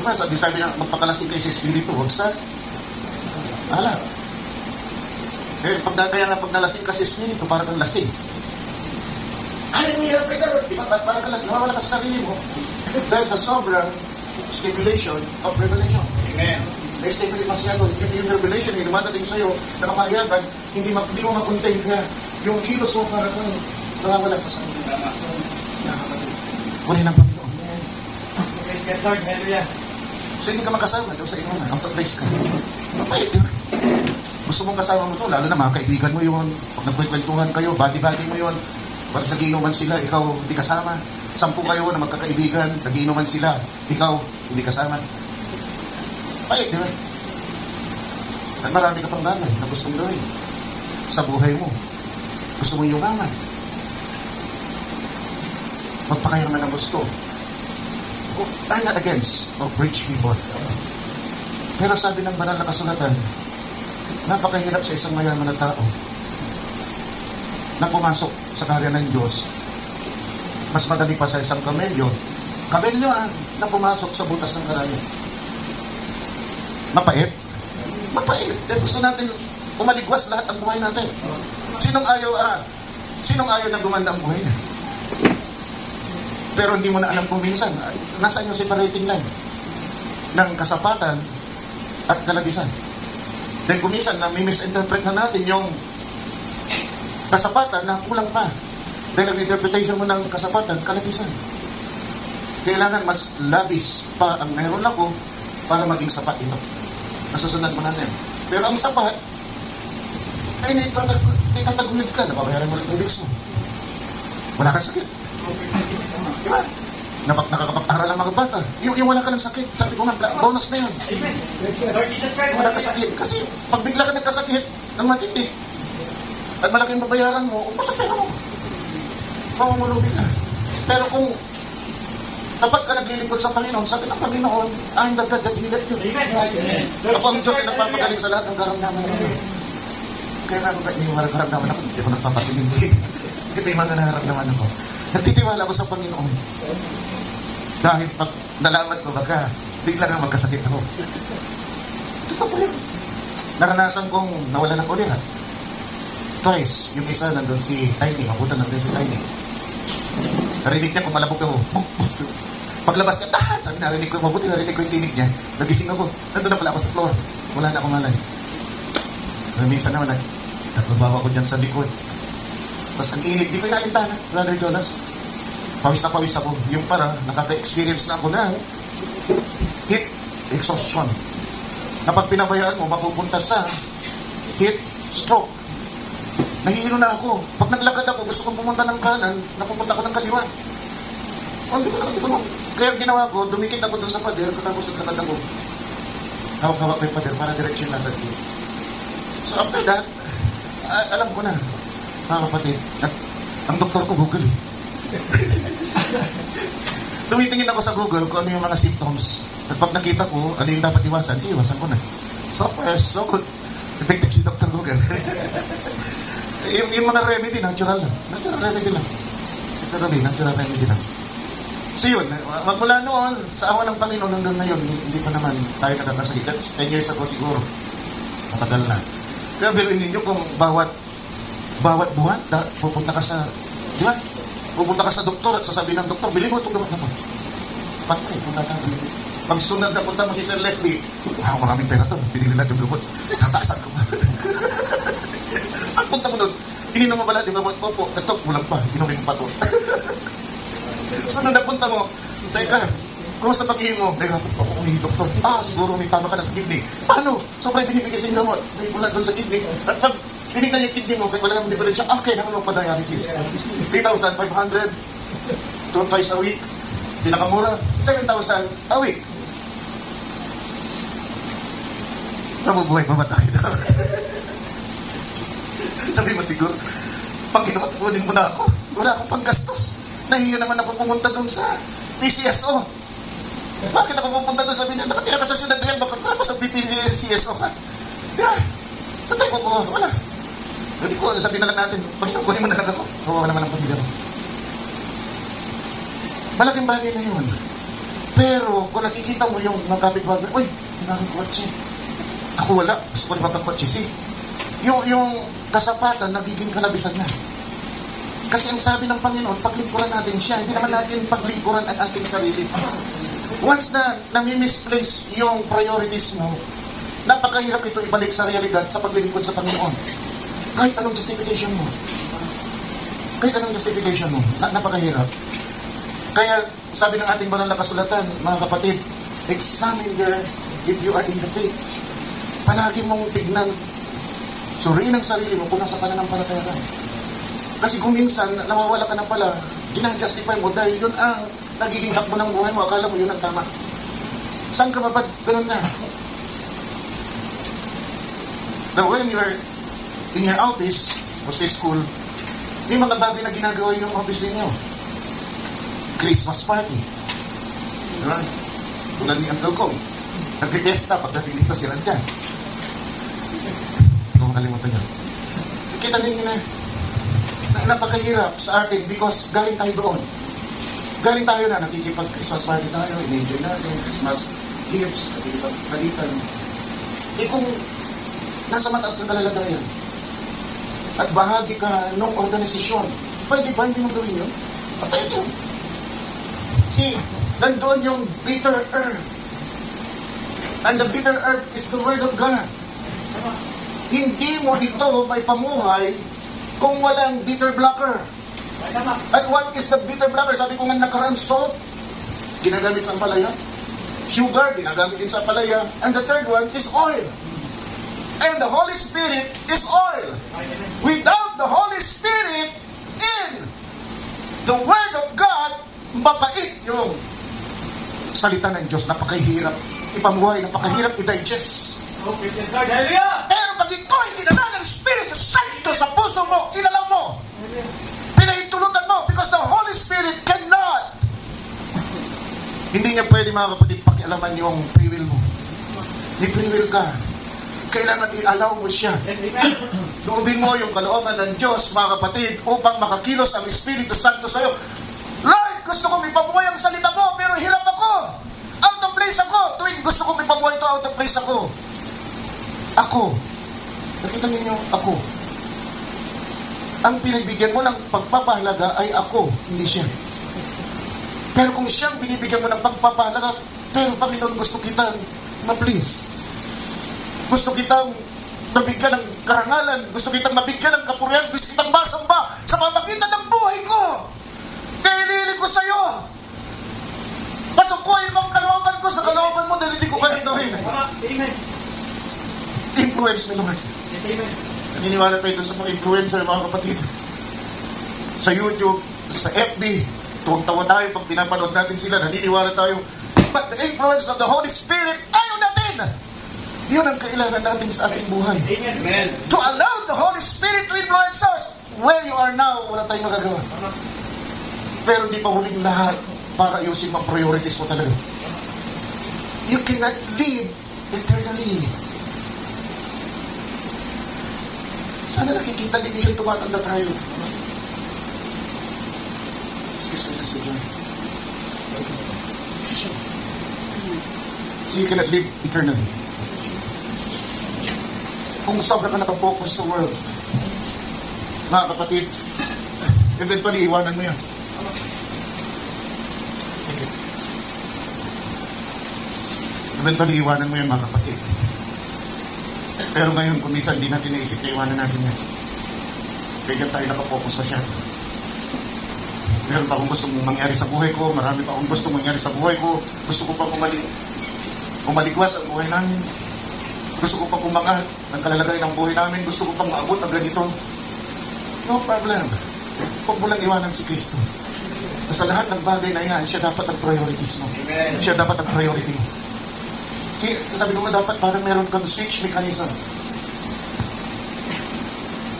Diba? Sabi na, magpakalasing kayo sa espiritu, huwag sa alak. Eh, kaya nga pag nalasing ka sa espiritu, para kang lasing. Ano yung hirap ka? Diba? Para kang lasing. Nawawala ka sa sarili mo. Dahil sa sobrang stimulation of revelation. Amen. Na-stimulate mo siya doon. Yung revelation, yung lumadating sa'yo, nakamahayagan, hindi mo makontain kaya yung kilos mo para kang nawawala sa sarili. Nakakapatid. Kunin ang Panginoon. So hindi ka makasama doon sa inuman. Out of place ka. Mapait, di ba? Gusto mong kasama mo to, lalo na mga kaibigan mo yun. Pag nagkwentuhan kayo, bati-bati mo yun. Para sa nagiinuman sila, ikaw hindi kasama. 10 kayo na magkakaibigan, nagiinuman sila, ikaw hindi kasama. Pait, di ba? At marami ka pang bagay na gustong gawin sa buhay mo. Gusto mong yumaman. Magpakayaman ang gusto. I'm not against of rich people. Pero sabi ng banal na kasulatan, napakahirap sa isang mayaman na tao na pumasok sa karya ng Diyos. Mas madali pa sa isang kamelyo. Kamelyo na pumasok sa butas ng karayo. Mapait? Mapait. Dahil gusto natin umaligwas lahat ang buhay natin. Sinong ayaw na gumanda ang buhay niya? Pero hindi mo na alam kung minsan, nasaan yung separating line ng kasapatan at kalabisan. Then kung minsan, misinterpret na natin yung kasapatan na kulang pa. Dahil ang interpretation mo ng kasapatan, kalabisan. Kailangan mas labis pa ang meron ako para maging sapat ito. Nasusunod mo natin. Pero ang sapat, ay nitataguyod ka, nababayaran mo rin yung bills mo. Wala kang sakit. Diba? Nakakapag-aral ang mga bata. Yung wala ka ng sakit, sabi ko nga, bonus na yun. Wala ka sakit. Kasi pag bigla ka nagkasakit, ng matindi, at malaking babayaran mo, upos ang pera mo. Mamamulubi ka. Pero kung dapat ka naglilingkod sa Panginoon, sabi ng Panginoon, ang dagdag at hilat yun. Ako ang Diyos ay nagpapagaling sa lahat ng karamdaman nila. Kaya nga, may mga karamdaman ako, hindi ako nagpapatilindi. Kasi may mga nararamdaman ako. Nagtitiwala ako sa Panginoon. Dahil pag nalaman ko, baka bigla nga magkasakit ako. Totoo po yun. Naranasan kong nawala ng kolera. Twice, yung isa nandun si Tiny, mabutan nandun si Tiny. Narinig niya kung malabog ako. Paglabas niya, sabi narinig ko, mabuti narinig ko yung tinig niya. Nagising ako. Nandun na pala ako sa floor. Wala na akong malay. Minsan naman, nagtatrabaho ako dyan sa likod. Tapos ang init, di ko inalintana, Brother Jonas. Pawis na pawis ako. Yung para, nakaka-experience na ako ng heat exhaustion. Na pag pinabayaan mo, mapupunta sa heat stroke. Nahihilo na ako. Pag naglakad ako, gusto kong pumunta ng kanan, napupunta ako ng kaliwa. Hindi ko na. Kaya ginawa ko, dumikit ako dun sa pader, katapos naglakad ako. hawak-hawak ko yung pader para diretso yung lakad ko. So after that, alam ko na, mga kapatid, at ang doktor ko Google eh. Tumitingin ako sa Google kung ano yung mga symptoms. At pag nakita ko, ano yung dapat iwasan, iwasan ko na. So far, so good. Effective si Dr. Google. yung mga remedy, natural lang. Natural remedy lang. Sister Lee, natural remedy lang. So yun, magmula noon, sa awa ng Panginoon hanggang ngayon, hindi pa naman tayo nakakasakit. That's 10 years ago siguro. Matagal na. Kaya biruin ninyo kung bawat buwan, pupunta ka sa, di ba? Pupunta ka sa doktor at sasabihin ng doktor, bili mo itong gamot na to. Patay, sunatan. Pag sunod na punta mo si Sir Leslie, maraming pera to, binili na itong gamot. Tatasan ko pa. Pag punta mo doon, ininom mo pala yung gamot mo po, ito, kulang pa, inumin mo pa to. Sunod na punta mo, teka, kung sa pag-ihi mo, nahirapan pa ako umihi, doktor. Siguro may tama ka na sa kidney. Paano? Sobrang binibigay sa yung gamot. May mula doon sa kidney. At pag pinignan yung kidney mo, kahit wala naman diferensya, kailangan mo pa-dialysis. 3,500 twice a week. Pinakamura, 7,000 a week. Nabubuhay pa ba tayo na? Sabi mo siguro, Panginoon, tukunin mo na ako. Wala akong panggastos. Nahiya naman ako pumunta doon sa PCSO. Bakit ako pupunta doon? Sabi niya, nakatira ka sa Ciudad Real, bakit ka sa PCSO ka? Yeah. Saan tayo kukuha? Wala. Hindi ko, sabi na lang natin, Panginoon, kunin mo na lang ako. Kawawa naman ang pamilya ko. Malaking bagay na yun. Pero, kung nakikita mo yung mga kapitbahay, uy, kailangan kotse. Ako wala, gusto ko rin magkakotse. See, yung kasapatan, nagiging kalabisan na. Kasi ang sabi ng Panginoon, paglingkuran natin siya. Hindi naman natin paglingkuran ang ating sarili. Once na nami-misplace yung priorities mo, napakahirap ito ibalik sa realidad sa paglilingkod sa Panginoon. Kahit anong justification mo. Napakahirap. Kaya sabi ng ating banal na kasulatan, mga kapatid, examine there if you are in the faith. Palagi mong tignan, suriin ang sarili mo kung nasa pananampalataya ka. Kasi kung minsan, nawawala ka na pala, ginajustify mo dahil yun ang nagiging takbo ng buhay mo, akala mo yun ang tama. Saan ka ba ba't ganun ka? Now, when you're in your office o sa school, may mga bagay na ginagawa yung office ninyo. Christmas party. Diba? Tulad ni Uncle Kong. Nag-fiesta pagdating dito si Radja. Hindi ko makalimutan yun. Kita ninyo na napakahirap sa atin because galing tayo doon. Galing tayo na, nakikipag-Christmas party tayo, in-enjoy natin, Christmas gifts, nakikipag-palitan. Kung nasa mataas na kalalagayan at bahagi ka ng organisasyon, pwede ba hindi mo gawin yun? Pwede yun. See, nandoon yung bitter herb. And the bitter herb is the Word of God. Hindi mo ito may pamuhay kung walang bitter blocker. At what is the bitter blocker? Sabi ko nga nakaraan, salt, ginagamit sa palaya. Sugar, ginagamit din sa palaya. And the third one is oil. And the Holy Spirit is oil. Without the Holy Spirit in the Word of God, mapait yung salita ng Diyos. Napakahirap ipamuhay, napakahirap i-digest. Pero pag ito ay dinala ng Espiritu Santo sa puso mo, inalaw mo, pinahintulutan mo, because the Holy Spirit cannot. Hindi niya pwede, mga kapatid, pakialaman yung free will mo. May free will ka. Kailangan i-allow mo siya. Loobin mo yung kalooban ng Diyos, mga kapatid, upang makakilos ang Espiritu Santo sa'yo. Lord, gusto kong ipabuhay ang salita mo, pero hirap ako. Out of place ako. Tuwing gusto kong ipabuhay ito, out of place ako. Ako. Nakita ninyo, ako. Ang pinagbigyan mo ng pagpapahalaga ay ako, hindi siya. Pero kung siyang binibigyan mo ng pagpapahalaga, pero Panginoon, gusto kitang ma-please. Gusto kitang mabigyan ng karangalan. Gusto kitang mabigyan ng kapurihan. Gusto kitang masamba sa pamagitan ng buhay ko. Kaya inihiling ko sa'yo. Pasukuhin mo ang kalooban ko sa kalooban mo dahil hindi ko kayang gawin. Amen. Influence me, Lord. Yes, amen. Naniniwala tayo doon sa mga influencer, mga kapatid. Sa YouTube, sa FB, tuwang-tawa tayo pag pinapanood natin sila, naniniwala tayo. But the influence of the Holy Spirit, ayaw natin! Yun ang kailangan natin sa ating buhay. Amen. To allow the Holy Spirit to influence us. Where you are now, wala tayong magagawa. Pero hindi pa huling lahat para ayusin ang priorities mo talaga. You cannot live eternally. Sana nakikita din yung tumatanda tayo. Excuse me, Sister John. So you cannot live eternally. Kung sobra ka nakapokus sa world, mga kapatid, eventually iwanan mo yan. Eventually iwanan mo yan, mga kapatid. Pero ngayon, kung minsan hindi natin naisip na iwanan natin yan, kaya dyan tayo nakapokus masyado. Meron pa akong gusto mangyari sa buhay ko, marami pa akong gusto mangyari sa buhay ko, gusto ko pa umaligwas ang buhay namin. Gusto ko pang umangat ng kalalagay ng buhay namin. Gusto ko pang maabot ng ganito. No problem. Huwag mo lang iwanan si Kristo. Sa lahat ng bagay na yan, siya dapat ang priorities mo. Amen. Siya dapat ang priority mo. Sabi ko nga dapat parang meron kang switch mechanism.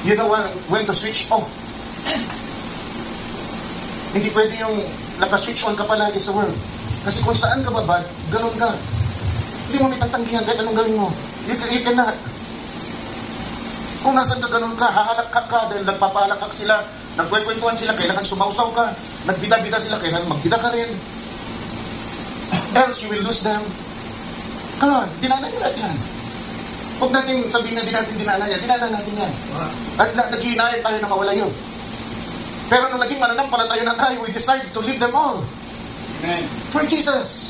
You know when to switch off. Hindi pwede yung naka-switch on ka palagi sa world. Kasi kung saan ka babad, ganun ka. Hindi mo may tatanggihan kahit anong gawin mo. You cannot. Kung nasan ka ganun ka, hahalakak ka dahil nagpapalakak sila, nagkwekwentuhan sila, kailangan sumausaw ka, nagbida-bida sila, kailangan magbida ka rin. Else you will lose them. Come on, dinanan nyo lahat yan. Huwag natin sabihin na di natin dinanan yan. Dinanan natin yan. At naghihinayan tayo na mawala yun. Pero nung naging mananampalataya na tayo, we decide to leave them all. Amen. For Jesus.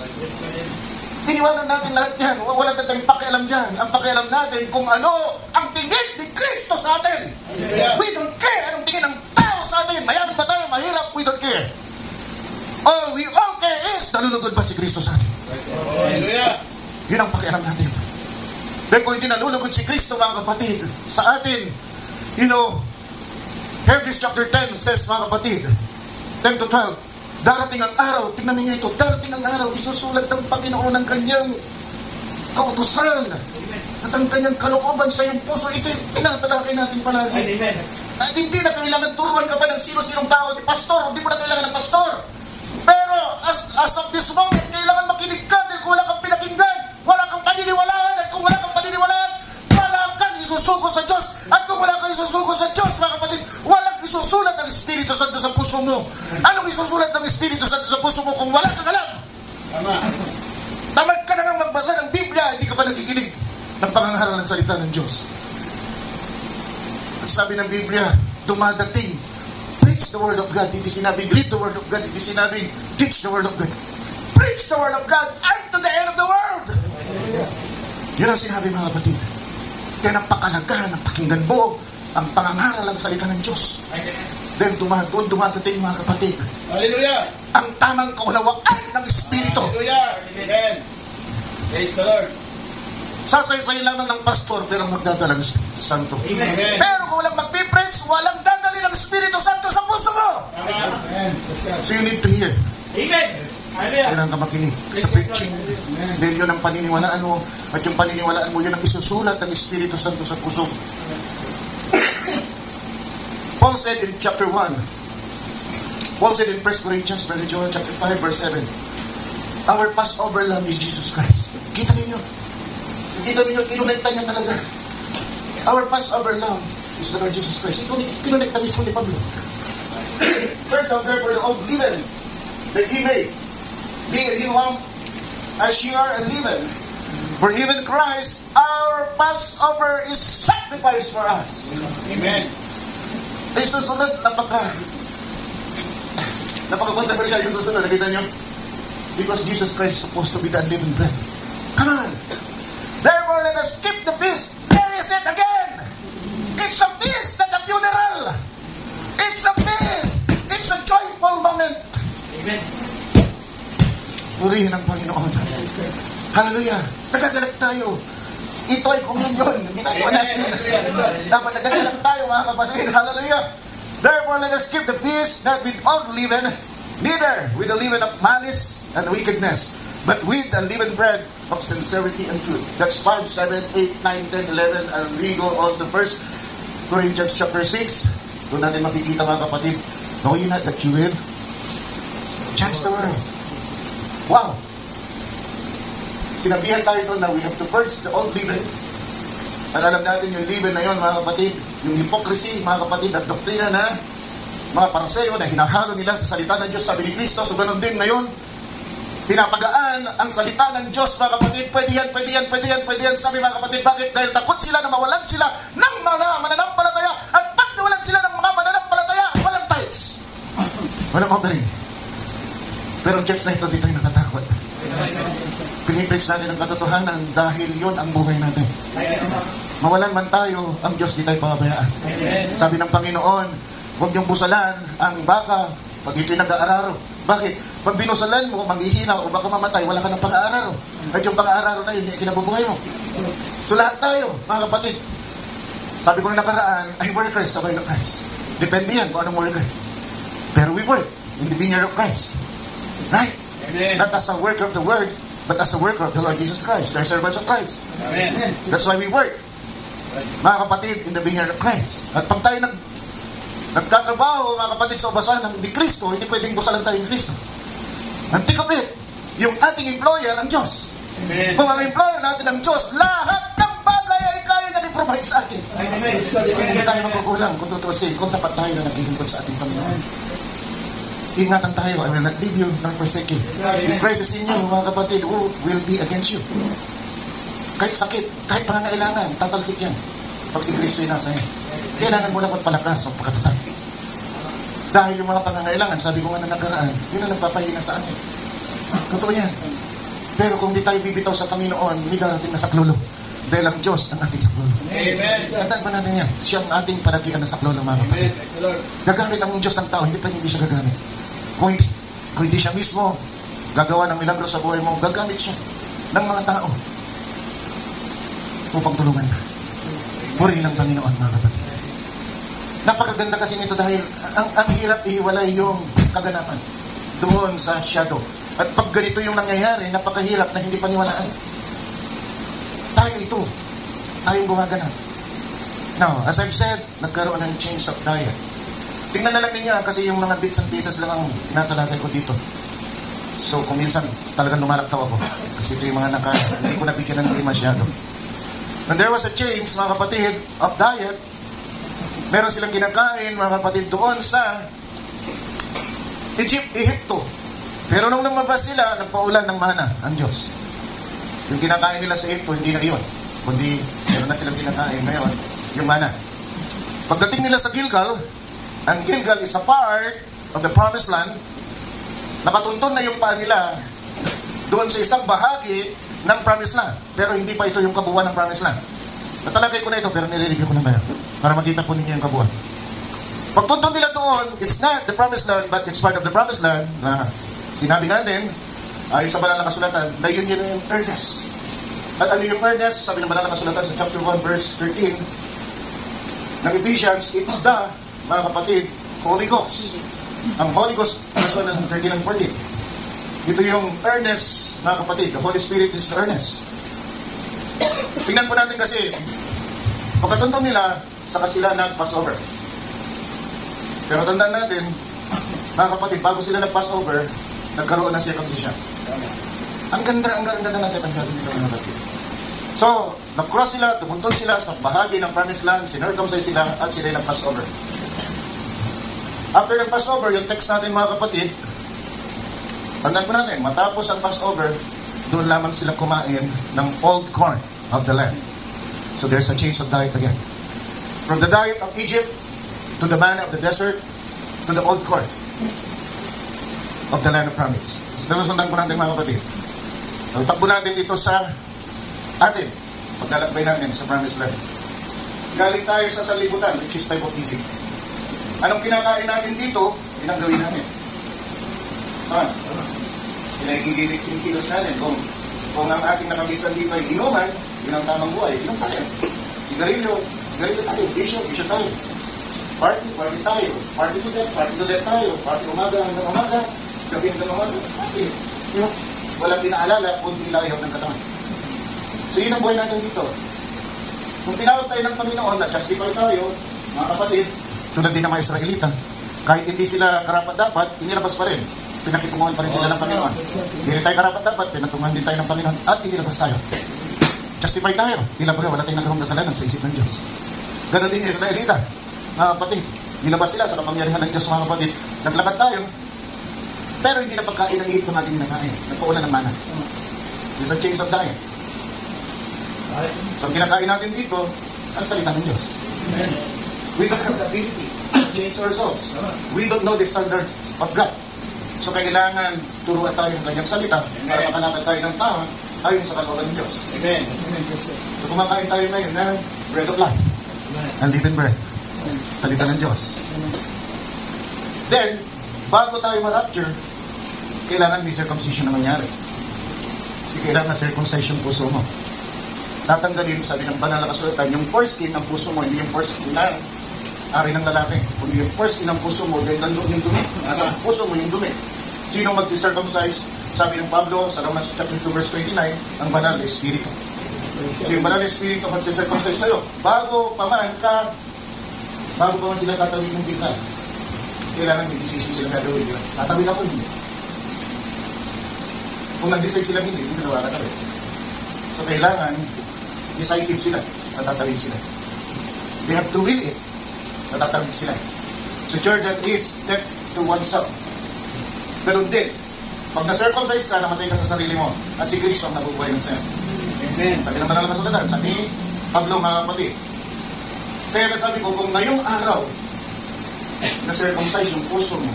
Iniwanan natin lahat yan. Wala natin pakialam dyan. Ang pakialam natin kung ano ang tingin ni Kristo sa atin. Yeah. We don't care anong tingin ng tao sa atin. Mayaman ba tayo, mahirap, we don't care. All we all care is nalulugod ba si Kristo sa atin. Hallelujah. Yun ang pakialam natin. Dahil kung hindi nalulugod si Kristo, mga kapatid, sa atin, you know, Hebrews chapter 10 says, mga kapatid, 10 to 12, darating ang araw, tingnan ninyo ito, darating ang araw, isusulat ng Panginoon ang kanyang kautusan at ang kanyang kalooban sa iyong puso. Ito yung tinatalakay natin palagi. Amen. At hindi na kailangan turuan ka pa ng sino-sinong tao, ni pastor, hindi mo na kailangan ng pastor. Pero as of this moment, kailangan makinig ka dahil kung wala kang pinakinggan, wala kang paniniwalaan, at kung wala kang paniniwalaan, wala kang isusuko sa Diyos. At kung wala kang isusuko sa Diyos, mga kapatid, walang isusulat ng Espiritu Santo sa puso mo. Anong isusulat ng Espiritu Santo sa puso mo kung wala kang alam? Tama. Tamad ka na nga magbasa ng Biblia, hindi ka pa nakikinig ng pangangaral ng salita ng Diyos. At sabi ng Biblia, dumadating, preach the Word of God. Hindi sinabing read the Word of God. Hindi sinabing teach the Word of God. Preach the Word of God unto the end of the world. Yun ang sinabi, mga kapatid. Kaya napakalaga, napakinggan mo ang pangangaral ng salita ng Diyos. Then dumadating, mga kapatid, Hallelujah. ang tamang kaunawaan ng Espiritu. Hallelujah. Amen. Praise the Lord. Sasaysay lamang ng pastor pero magdadala ng Espiritu Santo. Amen. Pero kung walang magpipreach, walang dadali ng Espiritu Santo sa puso mo. Tama. Amen. So you need to hear. Amen. Hallelujah. Kailangan ka makinig sa preaching. Dahil yun ang paniniwalaan mo. At yung paniniwalaan mo, yun ang isusulat ng Espiritu Santo sa puso. Paul said in chapter 1, Paul said in 1 Corinthians, Brother Joel, chapter 5, verse 7, our Passover lamb is Jesus Christ. Kita ninyo. Kita ninyo, kinunekta niya talaga. Our Passover lamb is the Lord Jesus Christ. Kinunekta mismo ni Pablo. First out there for the old leaven, that he may be a new lamb as you are a leaven. For even Christ, our Passover is sacrificed for us. Amen. Ay susunod, napaka-controversial yung susunod. Nakita nyo? Because Jesus Christ is supposed to be the unleavened bread. Come on! Therefore, let us keep the feast. There is it again! It's a feast, not a funeral! It's a feast! It's a joyful moment! Amen. Purihin ang Panginoon. Hallelujah! Nagagalak tayo. Ito ay communion. Ginagawa natin. Dapat nagagalak tayo, mga kapatid. Hallelujah! Therefore, let us keep the feast, not with old leaven, neither with the leaven of malice and wickedness, but with the unleavened bread of sincerity and truth. That's 5, 7, 8, 9, 10, 11, and we go on to 1 Corinthians chapter 6. Doon natin makikita mga kapatid, know ye not that you will judge the world. Wow! Sinabihan tayo doon na we have to purge the old leaven. At alam natin yung leaven na yun mga kapatid, yung hypocrisy mga kapatid at doktrina na mga Pariseo na hinahalo nila sa salita ng Diyos, sabi ni Kristo. So ganun din ngayon, pinapagaan ang salita ng Diyos mga kapatid. Pwede yan, sabi mga kapatid. Bakit? Dahil takot sila na mawalan sila ng mga mananampalataya. At pag nawalan sila ng mga mananampalataya, walang tithes, walang offering. Pero ang church na ito, di tayo natatakot. Pinipreach natin ang katotohanan dahil yun ang buhay natin. Mawalan man tayo, ang Diyos di tayo pababayaan. Sabi ng Panginoon, huwag niyong busalan ang baka pag ito'y nag-aararo. Bakit? Pag binusalan mo, manghihina o baka mamatay, wala ka ng pang-aararo. At yung pang-aararo na yun, yung kinabubuhay mo. So lahat tayo, mga kapatid, sabi ko na nakaraan, ay workers sa body of Christ. Depende yan kung anong worker. Pero we work in the vineyard of Christ. Right? Amen. Not as a worker of the word, but as a worker of the Lord Jesus Christ. They're servants of Christ. Amen. That's why we work. Mga kapatid, in the vineyard of Christ. At pag tayo nagtatrabaho, mga kapatid, sa ubasan ng ni Kristo, hindi pwedeng busalan tayo ni Kristo. Ang tikapit, yung ating employer, ang Diyos. Amen. Kung ang employer natin ang Diyos, lahat ng bagay ay kaya na i-provide sa atin. Amen. Hindi tayo magkukulang kung tutusin, kung dapat tayo na naglilingkod sa ating Panginoon. Ingatan tayo, I will not leave you nor forsake you. If Christ is in you, mga kapatid, who will be against you? Kahit sakit, kahit pangangailangan, tatalsik yan. Pag si Kristo yung nasa yan. Kailangan mo na magpalakas o pagkatatag. Dahil yung mga pangangailangan, sabi ko nga na nakaraan, yun ang nagpapahina sa atin. Totoo yan. Pero kung di tayo bibitaw sa Panginoon, may darating na saklolo. Dahil ang Diyos ang ating saklolo. Amen. Tandaan pa natin yan. Siya ang ating panagian na saklolo, mga kapatid. Gagamit ang Diyos ng tao, hindi pa hindi siya gagamit. Kung hindi siya mismo gagawa ng milagro sa buhay mo, gagamit siya ng mga tao upang tulungan ka. Purihin ang Panginoon, mga kapatid. Napakaganda kasi nito dahil ang hirap ihiwalay yung kaganapan doon sa shadow. At pag ganito yung nangyayari, napakahirap na hindi paniwalaan. Tayo ito. Tayong gumaganap. Now, as I've said, nagkaroon ng change of diet. Tingnan na lang ninyo kasi yung mga bits and pieces lang ang tinatalagay ko dito. So, kung minsan talagang lumalaktaw ako. Kasi ito yung mga hindi ko nabigyan ng game masyado. When there was a change, mga kapatid, of diet, meron silang kinakain, mga kapatid, doon sa Egypto. Pero nung lumabas sila, nagpaulan ng mana ang Diyos. Yung kinakain nila sa Egypto, hindi na iyon. Kundi, meron na silang kinakain ngayon, yung mana. Pagdating nila sa Gilgal, ang Gilgal is a part of the promised land. Nakatuntun na yung paa nila doon sa isang bahagi ng promised land. Pero hindi pa ito yung kabuuan ng promised land. Natalagay ko na ito pero nire-review ko lang kayo para makita po ninyo yung kabuuan. Pagtuntun nila doon, it's not the promised land but it's part of the promised land na sinabi natin ayon sa banal na kasulatan na yun yung earnest. At ano yung earnest? Sabi ng banal na kasulatan sa chapter 1 verse 13 ng Ephesians, it's the, mga kapatid, Holy Ghost. Ang Holy Ghost, verse 1 and 13 and 14. Ito yung earnest, mga kapatid. The Holy Spirit is earnest. Tingnan po natin kasi, pagkatuntong nila, saka sila nag-Passover. Pero tandaan natin, mga kapatid, bago sila nag-Passover, nagkaroon ng circumcision. Ang ganda natin ang satin dito, mga kapatid. So, nag-cross sila, tumuntun sila sa bahagi ng promised land, sinircumcise sila, at sila nag-Passover. After ng Passover, yung text natin mga kapatid, tandaan po natin, matapos ang Passover, doon lamang sila kumain ng old corn of the land. So there's a change of diet again. From the diet of Egypt, to the manna of the desert, to the old corn of the land of promise. So nasundan po natin mga kapatid. Takbo natin dito sa atin, paglalakbay natin sa promised land. Galing tayo sa sanlibutan, which is type of Egypt. Anong kinakain natin dito, yun ang gawin natin. Kinikilos natin. Kung ang ating nakabistan dito ay inuman, yun ang tamang buhay, inom tayo. Sigarilyo tayo, bisyo tayo. Party tayo. Party to death tayo. Party umaga hanggang umaga, gabi hanggang umaga. Party. Walang dinaalala, kundi layaw ng katawan. So yun ang buhay natin dito. Kung tinawag tayo ng Panginoon, na-justify tayo, mga kapatid, tulad din ng mga Israelita, kahit hindi sila karapat-dapat, inilabas pa rin. Pinakitunguhan pa rin sila ng Panginoon. Hindi tayo karapat-dapat, pinatunguhan din tayo ng Panginoon, at inilabas tayo. Justify tayo. Tila ba wala tayong nagawang kasalanan sa isip ng Diyos. Ganon din yung Israelita, mga kapatid. Nilabas sila sa kapangyarihan ng Diyos, mga kapatid. Naglakad tayo, pero hindi na pagkain ng ihip ng ating kinakain. Nagpaulan ng mana. There's a change of diet. So, ang kinakain natin dito, ang salita ng Diyos. We don't have the ability to change ourselves. We don't know the standards of God. So, kailangan turuan tayo ng kanyang salita para makalakad tayo ng tama ayon sa kalooban ng Diyos. Amen. So, kumakain tayo ngayon ng bread of life. Ang living bread. Salita ng Diyos. Then, bago tayo ma-rapture, kailangan may circumcision na mangyari. Kasi kailangan circumcision puso mo. Tatanggalin, sabi ng banal na kasulatan, yung foreskin ng puso mo, hindi yung foreskin na ari ng lalaki. Kundi yung foreskin ng puso mo, dahil nandun yung dumi. Nasa puso mo yung dumi. Sino mag-circumcise? Sabi ng Pablo sa Romans chapter 2 verse 29, ang banal na espiritu. So yung banal na espiritu mag-circumcise sa'yo. Bago pa man sila tatawid ng jikal, kailangan may decision sila gagawin. Tatawid ako, hindi. Kung nag-decide sila hindi sila makakatawid. So kailangan decisive sila, natatawid sila. They have to will it, natatawid sila. So Jordan is death to oneself. Ganun din. Pag na-circumcise ka, namatay ka sa sarili mo. At si Kristo ang nabubuhay na sa'yo. Amen. Sabi ng banal na kasulatan, sabi Pablo, mga kapatid. Kaya nasabi ko, kung ngayong araw, na-circumcise yung puso mo,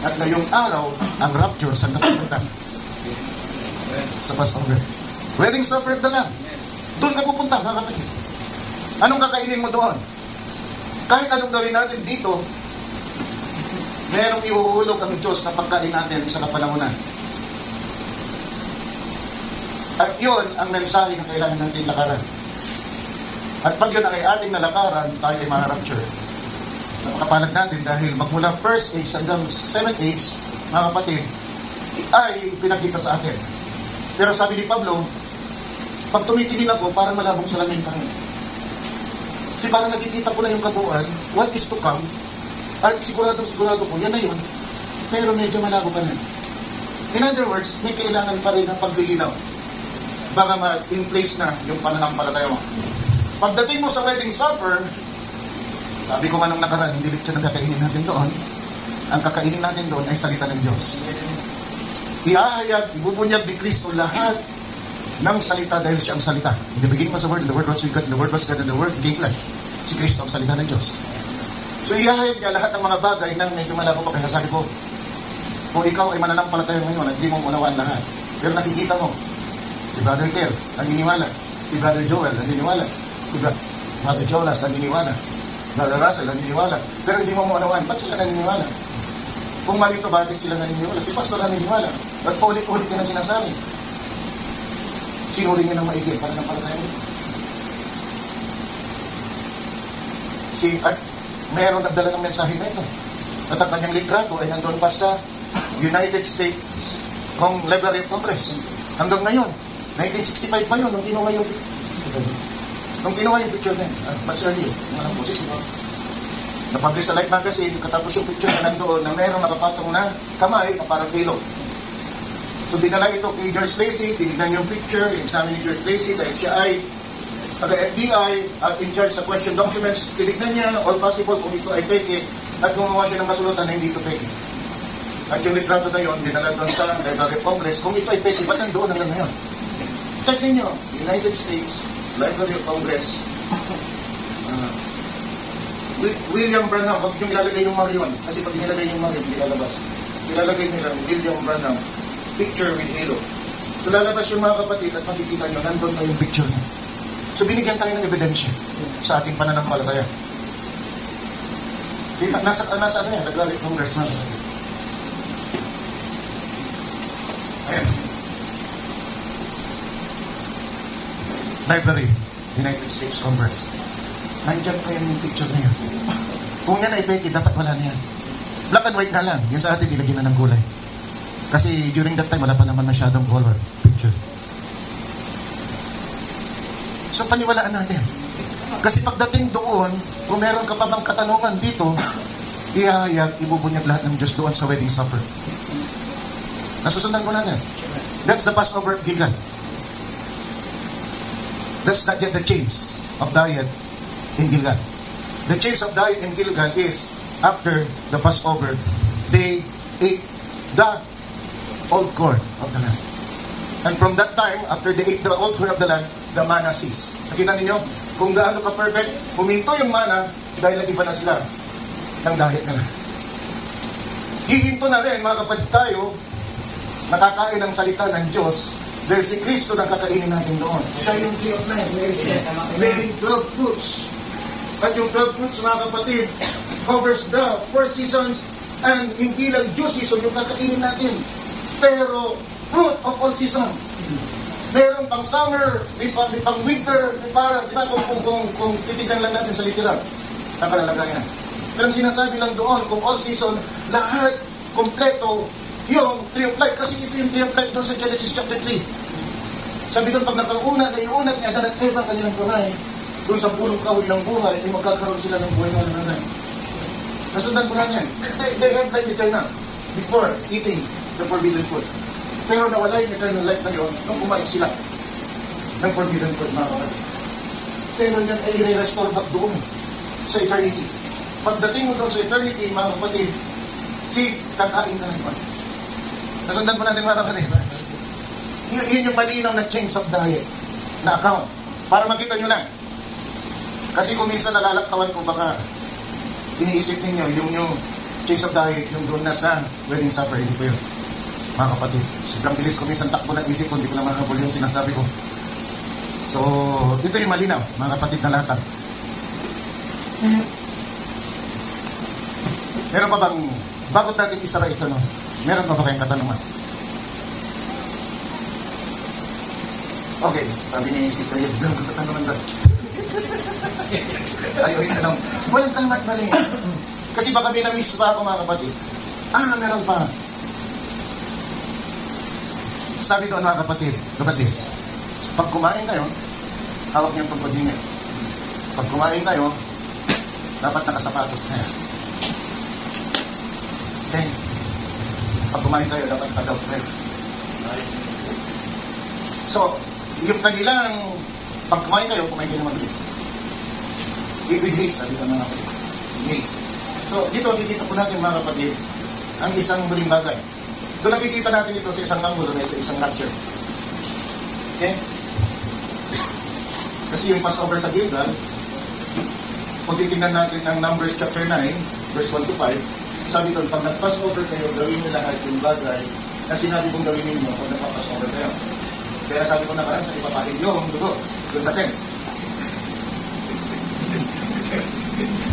at ngayong araw, ang rapture, saan napupunta? Sa Passover. Wedding supper na lang. Doon ka pupunta, mga kapatid. Anong kakainin mo doon? Kahit anong gawin natin dito, merong ihuhulog ang Diyos na pagkain natin sa kapanahunan. At yun ang mensahe na kailangan natin lakaran. At pag yun ay ating nalakaran, tayo ay ma-rapture. Napakapalag natin dahil magmula first age hanggang 7th age, mga kapatid, ay pinakita sa atin. Pero sabi ni Pablo, pag tumitingin ako, parang malabong salamin pa rin. Kasi parang nakikita ko na yung kabuuan, what is to come, at sigurado ko, yan na yun. Pero medyo malabo pa rin. In other words, may kailangan pa rin ng paglilinaw. Baka ma-in place na yung pananampalataya mo. Pagdating mo sa wedding supper, sabi ko nga nung nakaraan, hindi litsyon ang kakainin natin doon. Ang kakainin natin doon ay salita ng Diyos. Ihahayag, ibubunyag ni Kristo lahat ng salita dahil siya ang salita. In the beginning was the Word, and the Word was with God, and the Word was God, and the Word became flesh. Si Kristo ang salita ng Diyos. So ihahayag niya lahat ng mga bagay na medyo malabo pa. Kaya sabi ko, kung ikaw ay mananampalataya ngayon at di mo unawaan lahat, pero nakikita mo, si Brother Ter, naniniwala. Si Brother Joel, naniniwala. Si Brother Jonas, naniniwala. Brother Russell, naniniwala. Pero hindi mo unawaan, ba't sila naniniwala? Kung malito, bakit sila naniniwala? Si Pastor naniniwala. Ba't paulit-ulit din ang sinasabi? Sinuri niya ng maigil para nampalataya mo. At mayroon nagdala ng mensahe na ito. At ang kanyang litrato ay nandun pa sa United States Library of Congress. Hanggang ngayon, 1965 pa yun, nung kinuha yung picture na yun. Much earlier, 65. Napublish sa Life Magazine, katapos yung picture na nandoon na mayroong nakapatong na kamay na parang kilo. So dinala ito kay George Lacy, tinignan yung picture, examine ni George Lacy dahil siya ay taga-FBI at in charge sa question documents, tinignan niya all possible kung ito ay peke at gumawa siya ng kasulatan na hindi ito peke. At yung litrato na yun, dinala doon sa Library of Congress, kung ito ay peke, ba't nandoon hanggang ngayon? Check ninyo, United States Library of Congress. William Branham, huwag yung ilalagay yung Marion, kasi pag nilagay yung Marion, hindi lalabas. Ilalagay nila William Branham, picture with halo. So lalabas yung mga kapatid at makikita nyo, nandun na yung picture niya. So binigyan tayo ng ebidensya sa ating pananampalataya. Nasa ano yan? Library of Congress na. Ayan. Library, United States Congress. Nandiyan pa yung picture na yan. Kung yan ay peke, dapat wala na yan. Black and white na lang. Yan sa atin, ilagyan na ng kulay. Kasi during that time, wala pa naman masyadong color picture. So paniwalaan natin. Kasi pagdating doon, kung meron ka pa bang katanungan dito, ihahayag, ibubunyag lahat ng Diyos doon sa wedding supper. Nasusundan ko natin. That's the Passover Gilgal. That's not yet the change of diet in Gilgal. The change of diet in Gilgal is after the Passover, they ate the old corn of the land. And from that time, after they ate the old corn of the land, the manna ceased. Nakita ninyo kung gaano ka-perfect, huminto yung manna dahil nag-iba na sila ng diet nila. Hihinto na rin, mga kapatid tayo, nakakain ng salita ng Diyos, dahil si Kristo na kakainin natin doon. Siya yung tree of life. Bearing 12 fruits. At yung 12 fruits, mga kapatid, covers the 4 seasons and hindi lang juice season yung kakainin natin. Pero, fruit of all season. Meron pang summer, may pang winter, may para, di ba, kung titignan lang natin sa literal, nakalagay yan. Pero ang sinasabi lang doon, kung all season, lahat, kompleto, yung tree of life. Kasi ito yung tree of life doon sa Genesis chapter 3. Sabi doon, pag nakauna, naiunat niya, Adan at Eva, kanilang kamay, doon sa punong kahoy ng buhay, ay magkakaroon sila ng buhay na langanan. Nasundan ko na yan. They have life eternal before eating the forbidden food. Pero nawala yung eternal life na yun nung kumain sila ng forbidden food, mga kapatid. Pero yan ay i-restore back doon sa eternity. Pagdating mo doon sa eternity, mga kapatid, kakain ka ng buwan. Nasundan po natin, mga kapatid. Yun yung malinaw na change of diet na account. Para makita nyo lang. Kasi kung minsan nalalaktawan ko, baka iniisip ninyo yung change of diet, yung doon na sa wedding supper, hindi po yun. Mga kapatid, sobrang bilis ko minsan takbo ng isip ko, hindi ko na mahabol yung sinasabi ko. So, ito yung malinaw, mga kapatid na lahat. Meron pa bang, bago natin isara ito, no? Meron pa ba kayong katanungan? Okay, sabi ni Sister Yed, meron ka katanungan ba? Ayaw, yun na lang. Walang tangat mali. Kasi baka may na-miss pa ako, mga kapatid. Meron pa. Sabi doon, mga kapatid, look at this. Pag kumain kayo, hawak niyo ang tungkod ninyo. Pag kumain kayo, dapat nakasapatos kayo. Okay? Pag kumain kayo, dapat nakadaw kayo. So, yung kanilang, pag kumain kayo ng mabilis. With haste, sabi ko, mga kapatid. Haste. So, dito, dito po natin, mga kapatid, ang isang muling bagay. Doon nakikita natin ito sa isang anggulo na ito, isang rapture. Okay? Kasi yung Passover sa Gilgal, kung titingnan natin ang Numbers chapter 9, verse 1 to 5, sabi doon, pag nag-Passover kayo, gawin nyo lahat yung bagay na sinabi kong gawin ninyo pag nag-Passover kayo. Kaya sabi ko nakaraan sa ipapahid yung dugo, doon sa tent.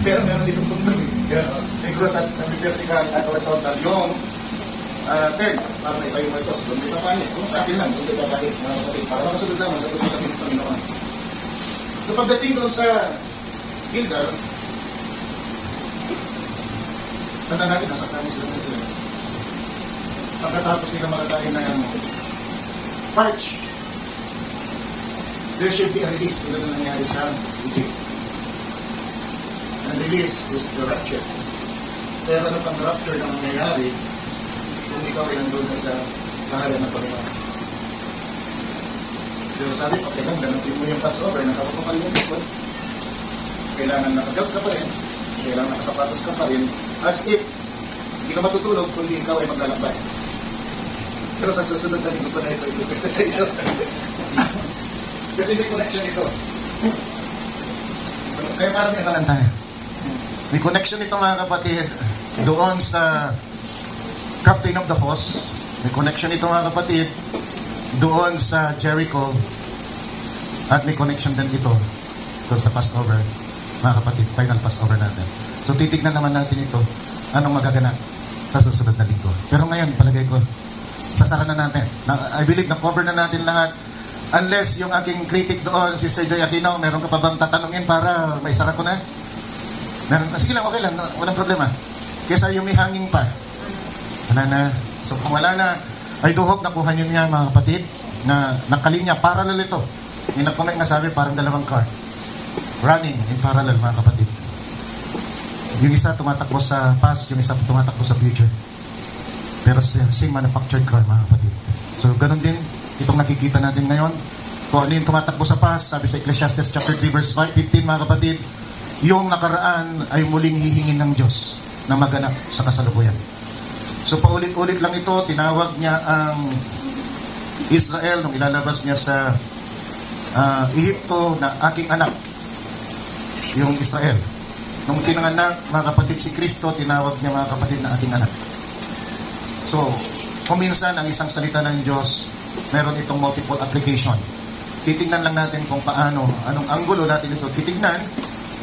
Pero meron dito punto. May cross at vertical at horizontal yung third, para may payo mo ito. So, may papahid. Kung sa akin lang, kung may papahid, mga kapatid. Para makasunod naman sa tuloy kami ng Panginoon. So, pagdating doon sa Gilgal, tanda natin, nasa kami sila nito. Pagkatapos nila makakain na yung parch, there should be a release. Ito na nangyari sa Egypt. And release is the rapture. Pero ano pang rapture na nangyayari kung ikaw ay nandun na sa kahalan ng Panginoon. Pero sabi, pagkailang ganapin mo yung Passover, nakapapakal yung ikot, kailangan nakagab ka pa rin, kailangan nakasapatos ka pa rin, as if hindi ka matutulog kundi ikaw ay maglalakbay. Pero sa susunod na hindi ko na ito ipipita sa iyo. Kasi may connection ito. Kaya parang may kalan tayo. May connection ito, mga kapatid, doon sa Captain of the Host. May connection ito, mga kapatid, doon sa Jericho. At may connection din ito doon sa Passover. Mga kapatid, final Passover natin. So titignan naman natin ito, anong magaganap sa susunod na linggo. Pero ngayon, palagay ko, sasara na natin. I believe na-cover na natin lahat. Unless yung aking critic doon, Sister Joy Aquino, meron ka pa bang tatanungin para may sara ko na? Meron, sige lang, okay lang, walang problema. Kesa yung may hanging pa. Wala na. So kung wala na, I do hope nakuha nyo niya, mga kapatid, na nakalinya, parallel ito Yung nag-comment na sabi, parang dalawang car. Running in parallel, mga kapatid. Yung isa tumatakbo sa past, yung isa tumatakbo sa future. Pero same manufactured car, mga kapatid. So, ganun din itong nakikita natin ngayon. Kung ano yung tumatakbo sa past, sabi sa Ecclesiastes chapter 3 verse 15, mga kapatid, yung nakaraan ay muling hihingin ng Diyos na maganap sa kasalukuyan. So, paulit-ulit lang ito, tinawag niya ang Israel nung ilalabas niya sa Ehipto na aking anak, yung Israel. Nung tinanganak, mga kapatid, si Kristo, tinawag niya, mga kapatid, na ating anak. So, kung minsan ang isang salita ng Diyos, meron itong multiple application. Titingnan lang natin kung paano, anong anggulo natin ito titignan,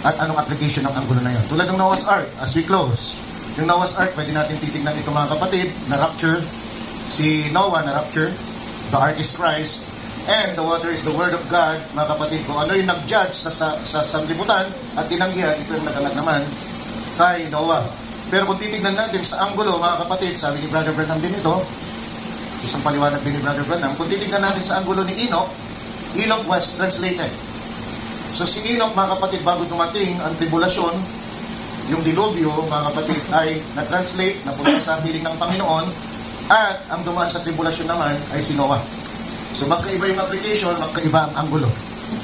at anong application ng anggulo na yun. Tulad ng Noah's Ark, as we close. Yung Noah's Ark, pwede natin titignan ito, mga kapatid, na rapture. Si Noah na rapture, the Ark is Christ, and the water is the Word of God, mga kapatid. Kung ano yung nag-judge sa sanlibutan at tinanggihan, ito yung nagangat naman kay Noah. Pero kung titignan natin sa anggulo, mga kapatid, sabi ni Brother Branham din ito, isang paliwanag din ni Brother Branham, kung titignan natin sa anggulo ni Enoch, Enoch was translated. So si Enoch, mga kapatid, bago dumating ang tribulasyon, yung dilubyo, mga kapatid, ay na-translate, napunta sa piling ng Panginoon, at ang dumaan sa tribulasyon naman ay si Noah. So magkaiba yung application, magkaiba ang anggulo.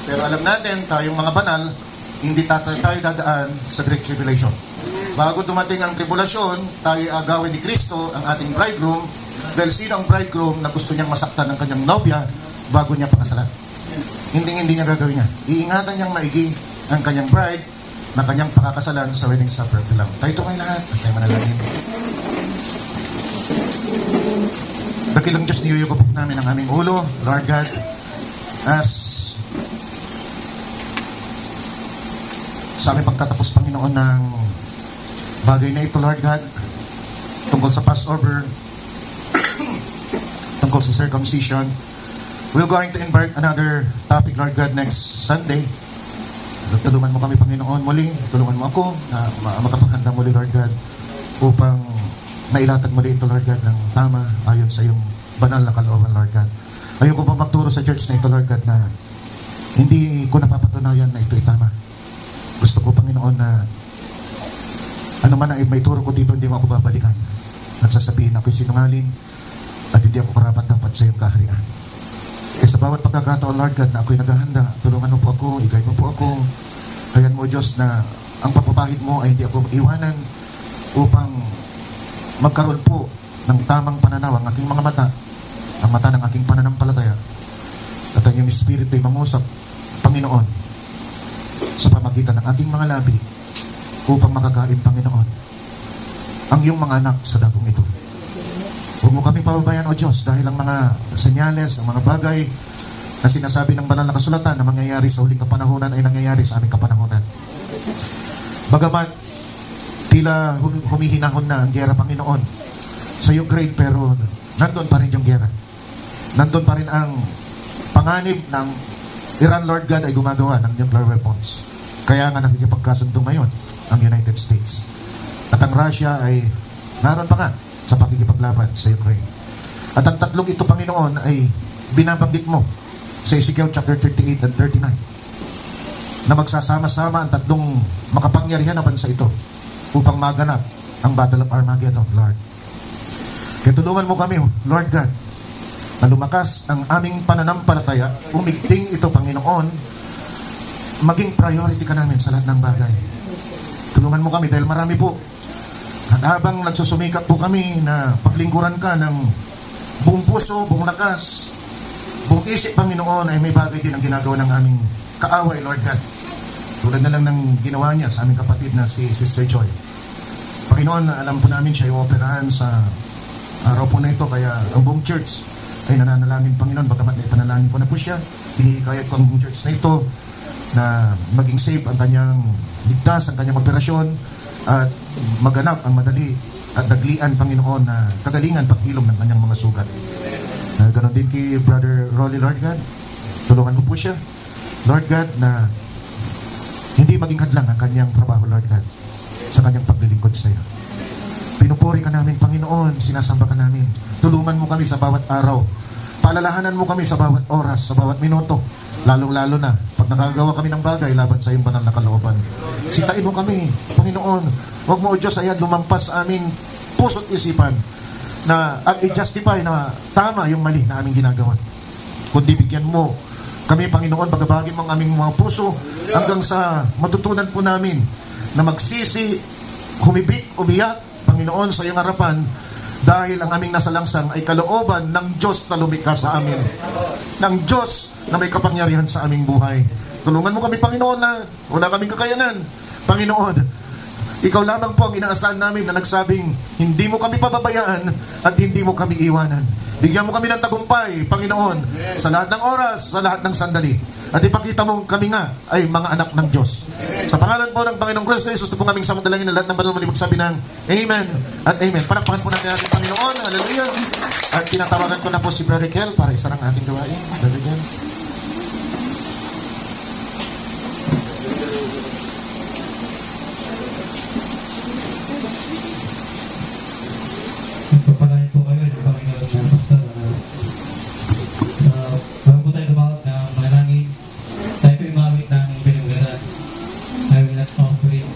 Pero alam natin, tayong mga banal, hindi tayo dadaan sa Great Tribulation. Bago dumating ang tribulasyon, tayo agawin ni Kristo, ang ating bridegroom, dahil sino ang bridegroom na gusto niyang masaktan ng kanyang nobya bago niya pakasalan? Hindi niya gagawin niya. Iingatan niyang maigi ang kanyang bride na kanyang pakakasalan sa wedding supper. Tayo kayo lahat at tayo manalangin. Dakilang Diyos, niyuyuko po namin ang aming ulo, Lord God, as sa aming pagtatapos, Panginoon, ng bagay na ito, Lord God, tungkol sa Passover, tungkol sa circumcision. We're going to embark another topic, Lord God, next Sunday. Tulungan mo kami, Panginoon, muli. Tulungan mo ako na makapaghanda muli, Lord God, upang mailatag muli ito, Lord God, ng tama ayon sa iyong banal na kalooban, Lord God. Ayoko pa magturo sa church na ito, Lord God, na hindi ko napapatunayan na ito'y tama. Gusto ko, Panginoon, na ano man ang may turo ko dito, hindi mo ako babalikan at sasabihin ako'y sinungaling at hindi ako karapat-dapat sa iyong kaharian. Kaya sa bawat pagkakataon, Lord God, na ako'y naghahanda, tulungan mo po ako, i-guide mo po ako. Hayaan mo, Diyos, na ang pagpapahid mo ay hindi ako iwanan upang magkaroon po ng tamang pananaw ang aking mga mata, ang mata ng aking pananampalataya, at ang iyong Espiritu ay mangusap, Panginoon, sa pamagitan ng aking mga labi upang makakain, Panginoon, ang iyong mga anak sa dagong ito. Huwag mo kaming pababayan, O Diyos, dahil ang mga senyales, ang mga bagay na sinasabi ng banal na kasulatan na mangyayari sa huling kapanahunan ay nangyayari sa aming kapanahunan. Bagamat tila humihinahon na ang gera, Panginoon, sa Ukraine, pero nandun pa rin yung gera. Nandun pa rin ang panganib ng Iran, Lord God, ay gumagawa ng nuclear weapons. Kaya nga nakikipagkasundo ngayon ang United States. At ang Russia ay naroon pa nga sa pakikipaglaban sa Ukraine. At ang tatlong ito, Panginoon, ay binabanggit mo sa Ezekiel chapter 38 and 39 na magsasama-sama ang tatlong makapangyarihan na bansa ito upang maganap ang Battle of Armageddon, Lord. Kaya tulungan mo kami, Lord God, na lumakas ang aming pananampalataya, umigting ito, Panginoon, maging priority ka namin sa lahat ng bagay. Tulungan mo kami dahil marami po. At habang nagsusumikap po kami na paglingkuran ka ng buong puso, buong lakas, buong isip, Panginoon, ay may bagay din ang ginagawa ng aming kaaway, Lord God. Tulad na lang ng ginawa niya sa aming kapatid na si Sister Joy. Panginoon, alam po namin siya yung operahan sa araw po na ito, kaya ang buong church ay nananalangin, Panginoon, bagamat may panalangin ko na po siya. Hinihikayat ko ang buong church na ito na maging safe ang kanyang ligtas, ang kanyang operasyon, at maganap ang madali at daglian, Panginoon, na kagalingan paghilom ng kanyang mga sugat. Ganon din kay Brother Rolly, Lord God. Tulungan mo po siya, Lord God, na hindi maging hadlang ang kanyang trabaho, Lord God, sa kanyang paglilingkod sa iyo. Pinupuri ka namin, Panginoon, sinasamba ka namin. Tulungan mo kami sa bawat araw. Paalalahanan mo kami sa bawat oras, sa bawat minuto, Lalong-lalo na, pag nakagawa kami ng bagay laban sa iyong banal na kalooban. Sitain mo kami, Panginoon. Huwag mo, O Diyos, ayan, lumampas sa aming puso't isipan na, at i-justify na tama yung mali na aming ginagawa. Kundi bigyan mo kami, Panginoon, bagabagin mo ang aming mga puso hanggang sa matutunan po namin na magsisi, humibik, umiyak, Panginoon, sa iyong harapan, dahil ang aming nasalangsang ay kalooban ng Diyos na lumikha sa amin, ng Diyos na may kapangyarihan sa aming buhay. Tulungan mo kami, Panginoon, na wala kaming kakayanan. Panginoon, ikaw lamang po ang inaasahan namin na nagsabing, hindi mo kami pababayaan at hindi mo kami iwanan. Bigyan mo kami ng tagumpay, Panginoon, sa lahat ng oras, sa lahat ng sandali. At ipakita mo kami nga ay mga anak ng Diyos. Sa pangalan po ng Panginoong Kristo Jesus, ito po aming samantalangin na lahat ng banal magsabi ng Amen at Amen. Palakpakan po natin ating Panginoon. Hallelujah. At tinatawagan ko na po si Brother Kel para isa ng ating gawain. Brother Kel. Pagpapalain po kayo ng Panginoon ng Pastor. Bago tayo tumawag ng manalangin, tayo po imawit ng pinanggalan. I will not offer it.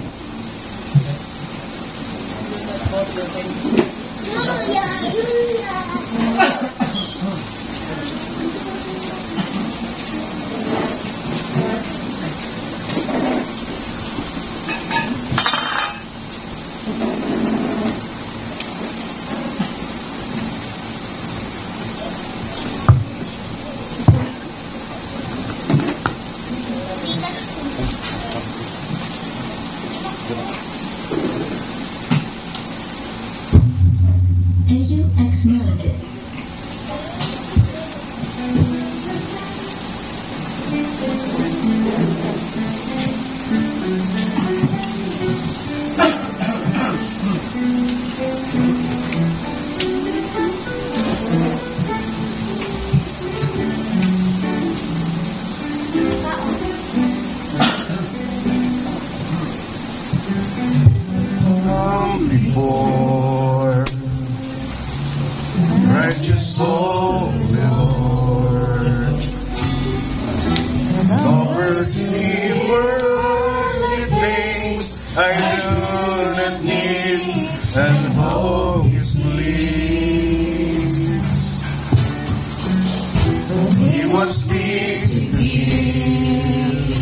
Agent X Mode. Before righteous holy Lord, offers me worldly things I do not need, and hope is pleased. He wants me to give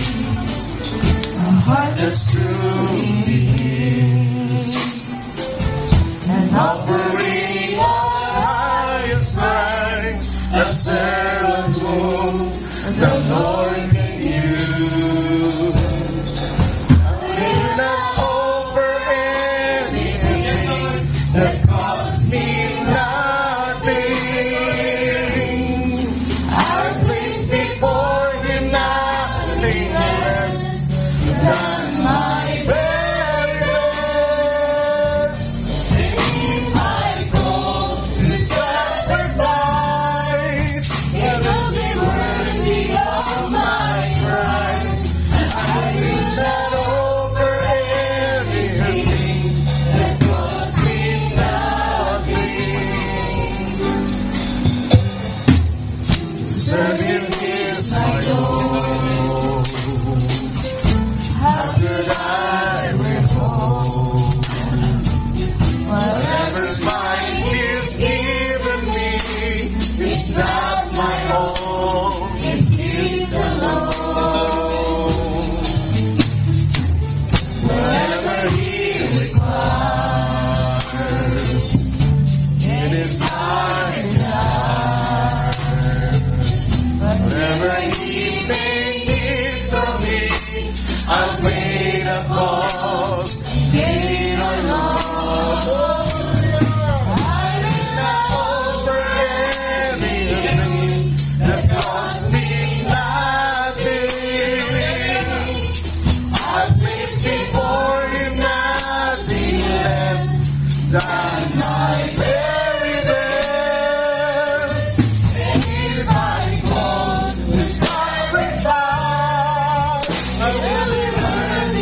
a heart that's truly His, and offering our highest price, a servant whom the Lord can use. I will not offer anything that costs me nothing. I place before Him nothing less than my very best. If I go to sacrifice, it will be worthy of my price. I will not offer anything that costs me nothing. Serve Him is my goal. How could I withhold whatever's mine is given me? It's not my own, it's His alone. Whatever He requires, it is my desire. Whatever He may need from me, I'll pay the cost, gain or loss. I will not offer anything that costs me nothing. I've placed before Him nothing less than my very best. And if I go to sacrifice, I will be worthy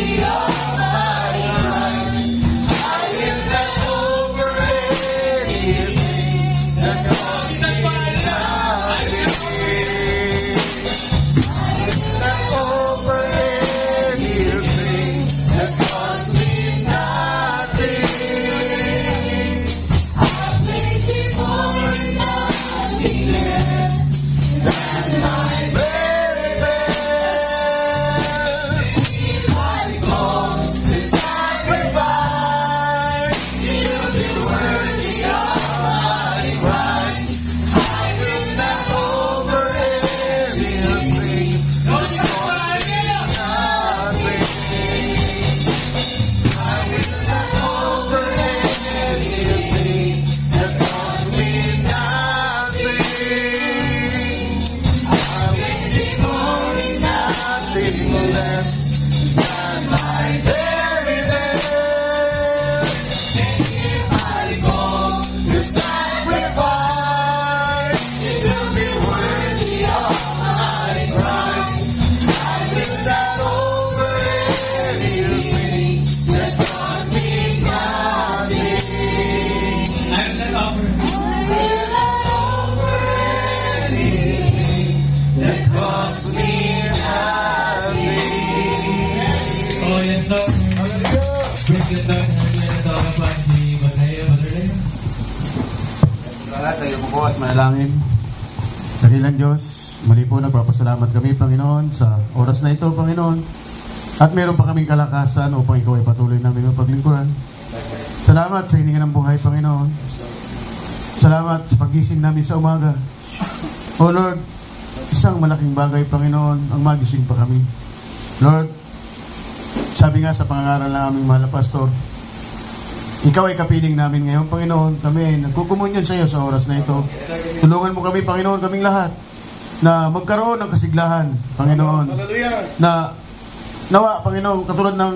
po at manalangin. Dakilang Diyos, muli po nagpapasalamat kami, Panginoon, sa oras na ito, Panginoon. At meron pa kaming kalakasan upang ikaw ay patuloy namin mapaglingkuran. Salamat sa hininga ng buhay, Panginoon. Salamat sa pagising namin sa umaga. O Lord, isang malaking bagay, Panginoon, ang magising pa kami. Lord, sabi nga sa pangangaral ng aming mahal na pastor, ikaw ay kapiling namin ngayon, Panginoon. Kami ay nagkukumunyon sa iyo sa oras na ito. Tulungan mo kami, Panginoon, kaming lahat na magkaroon ng kasiglahan, Panginoon. Na nawa, Panginoon, katulad ng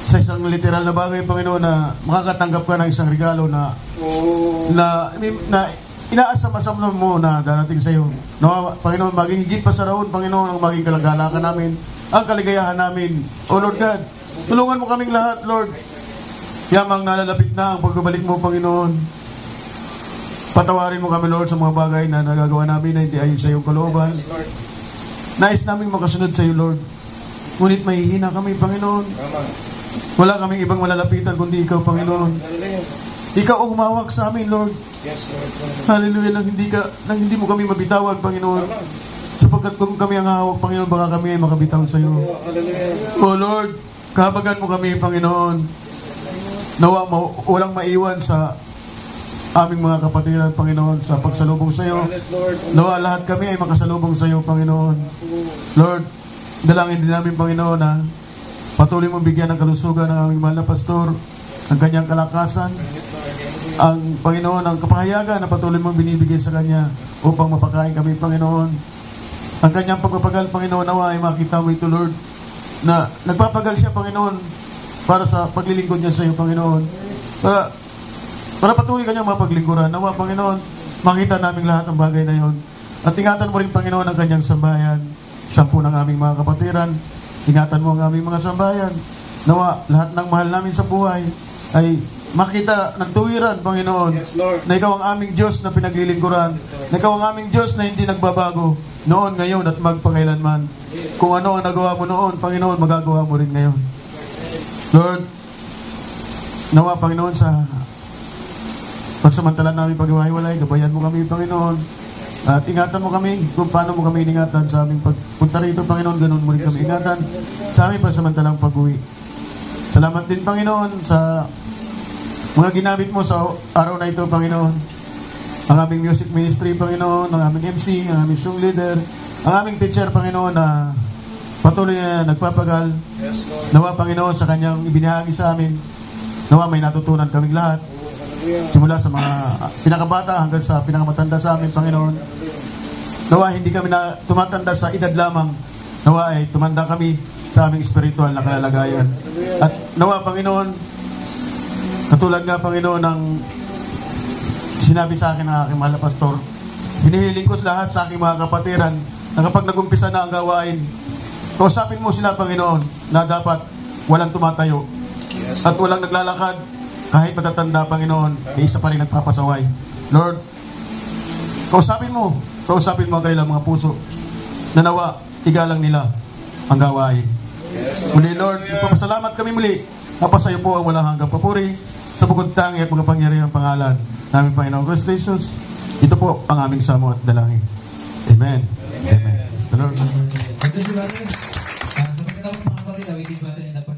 sa isang literal na bagay, Panginoon, na makakatanggap ka ng isang regalo na inaasam-asam mo na darating sa iyo. Nawa, Panginoon, maging higit pa sa raon, Panginoon, ang maging kalagalakan namin, ang kaligayahan namin. O Lord God, tulungan mo kaming lahat, Lord. Yamang nalalapit na ang pagbabalik mo, Panginoon. Patawarin mo kami, Lord, sa mga bagay na nagagawa namin na hindi ayon sa iyong kalooban. Nais namin makasunod sa iyo, Lord. Ngunit mahihina kami, Panginoon. Wala kaming ibang malalapitan kundi ikaw, Panginoon. Ikaw ang humawak sa amin, Lord. Hallelujah, nang hindi mo kami mabitawan, Panginoon. Sapagkat kung kami ang hawak, Panginoon, baka kami ay makabitaw sa iyo. O Lord, kahabagan mo kami, Panginoon. Nawa walang maiwan sa aming mga kapatiran, Panginoon, sa pagsalubong sa iyo. Nawa lahat kami ay makasalubong sa iyo, Panginoon. Lord, dalangin din namin, Panginoon, na patuloy mong bigyan ng kalusugan ng aming mahal na pastor, ang kanyang kalakasan, ang Panginoon, ang kapahayagan na patuloy mong binibigay sa kanya upang mapakain kami, Panginoon. Ang kanyang pagpapagal, Panginoon, nawa ay makita mo ito, Lord, na nagpapagal siya, Panginoon, para sa paglilingkod niya sa iyo, Panginoon. Para patuloy kanyang mapaglingkuran. Nawa, Panginoon, makita namin lahat ng bagay na yon. At ingatan mo rin, Panginoon, ang kanyang sambayan. 10 ng aming mga kapatiran. Ingatan mo ang aming mga sambayan. Nawa, lahat ng mahal namin sa buhay ay makita ng tuwiran, Panginoon. Yes, Lord. Na ikaw ang aming Diyos na pinaglilingkuran. Na ikaw ang aming Diyos na hindi nagbabago. Noon, ngayon, at magpakailanman. Kung ano ang nagawa mo noon, Panginoon, magagawa mo rin ngayon. Lord, nawa, Panginoon, sa pagsamantala namin pag-iwahiwalay, gabayan mo kami, Panginoon. At ingatan mo kami kung paano mo kami iningatan sa aming pagpunta rito, Panginoon. Ganun mo rin kami ingatan sa aming pagsamantalang pag-uwi. Salamat din, Panginoon, sa mga ginamit mo sa araw na ito, Panginoon. Ang aming music ministry, Panginoon, ang aming MC, ang aming song leader, ang aming teacher, Panginoon, na patuloy na nagpapagal. Yes, Lord. Nawa, Panginoon, sa kanyang ibinahagi sa amin, nawa may natutunan kaming lahat. Simula sa mga pinakabata hanggang sa pinakamatanda sa amin, Panginoon. Nawa, hindi kami na tumatanda sa edad lamang. Nawa ay tumanda kami sa aming spiritual na kalalagayan. At nawa, Panginoon, katulad nga, Panginoon, ng sinabi sa akin ng aking mahal na pastor, hinihiling ko lahat sa aking mga kapatiran na kapag nagumpisa na ang gawain, kausapin mo sila, Panginoon, na dapat walang tumatayo at walang naglalakad. Kahit matatanda, Panginoon, isa pa rin nagpapasaway. Lord, kausapin mo ang kanilang mga puso na nawa, igalang nila ang gawain. Muli, Lord, ipapasalamat kami muli. Napasayo po ang walang hanggang papuri sa bukod tangi at magapangyarihang pangalan namin, Panginoon Christ Jesus. Ito po ang aming samo at dalangin. Amen. Amen. Praise the Lord. God bless you, brother. Sa mga kapatid, awitin natin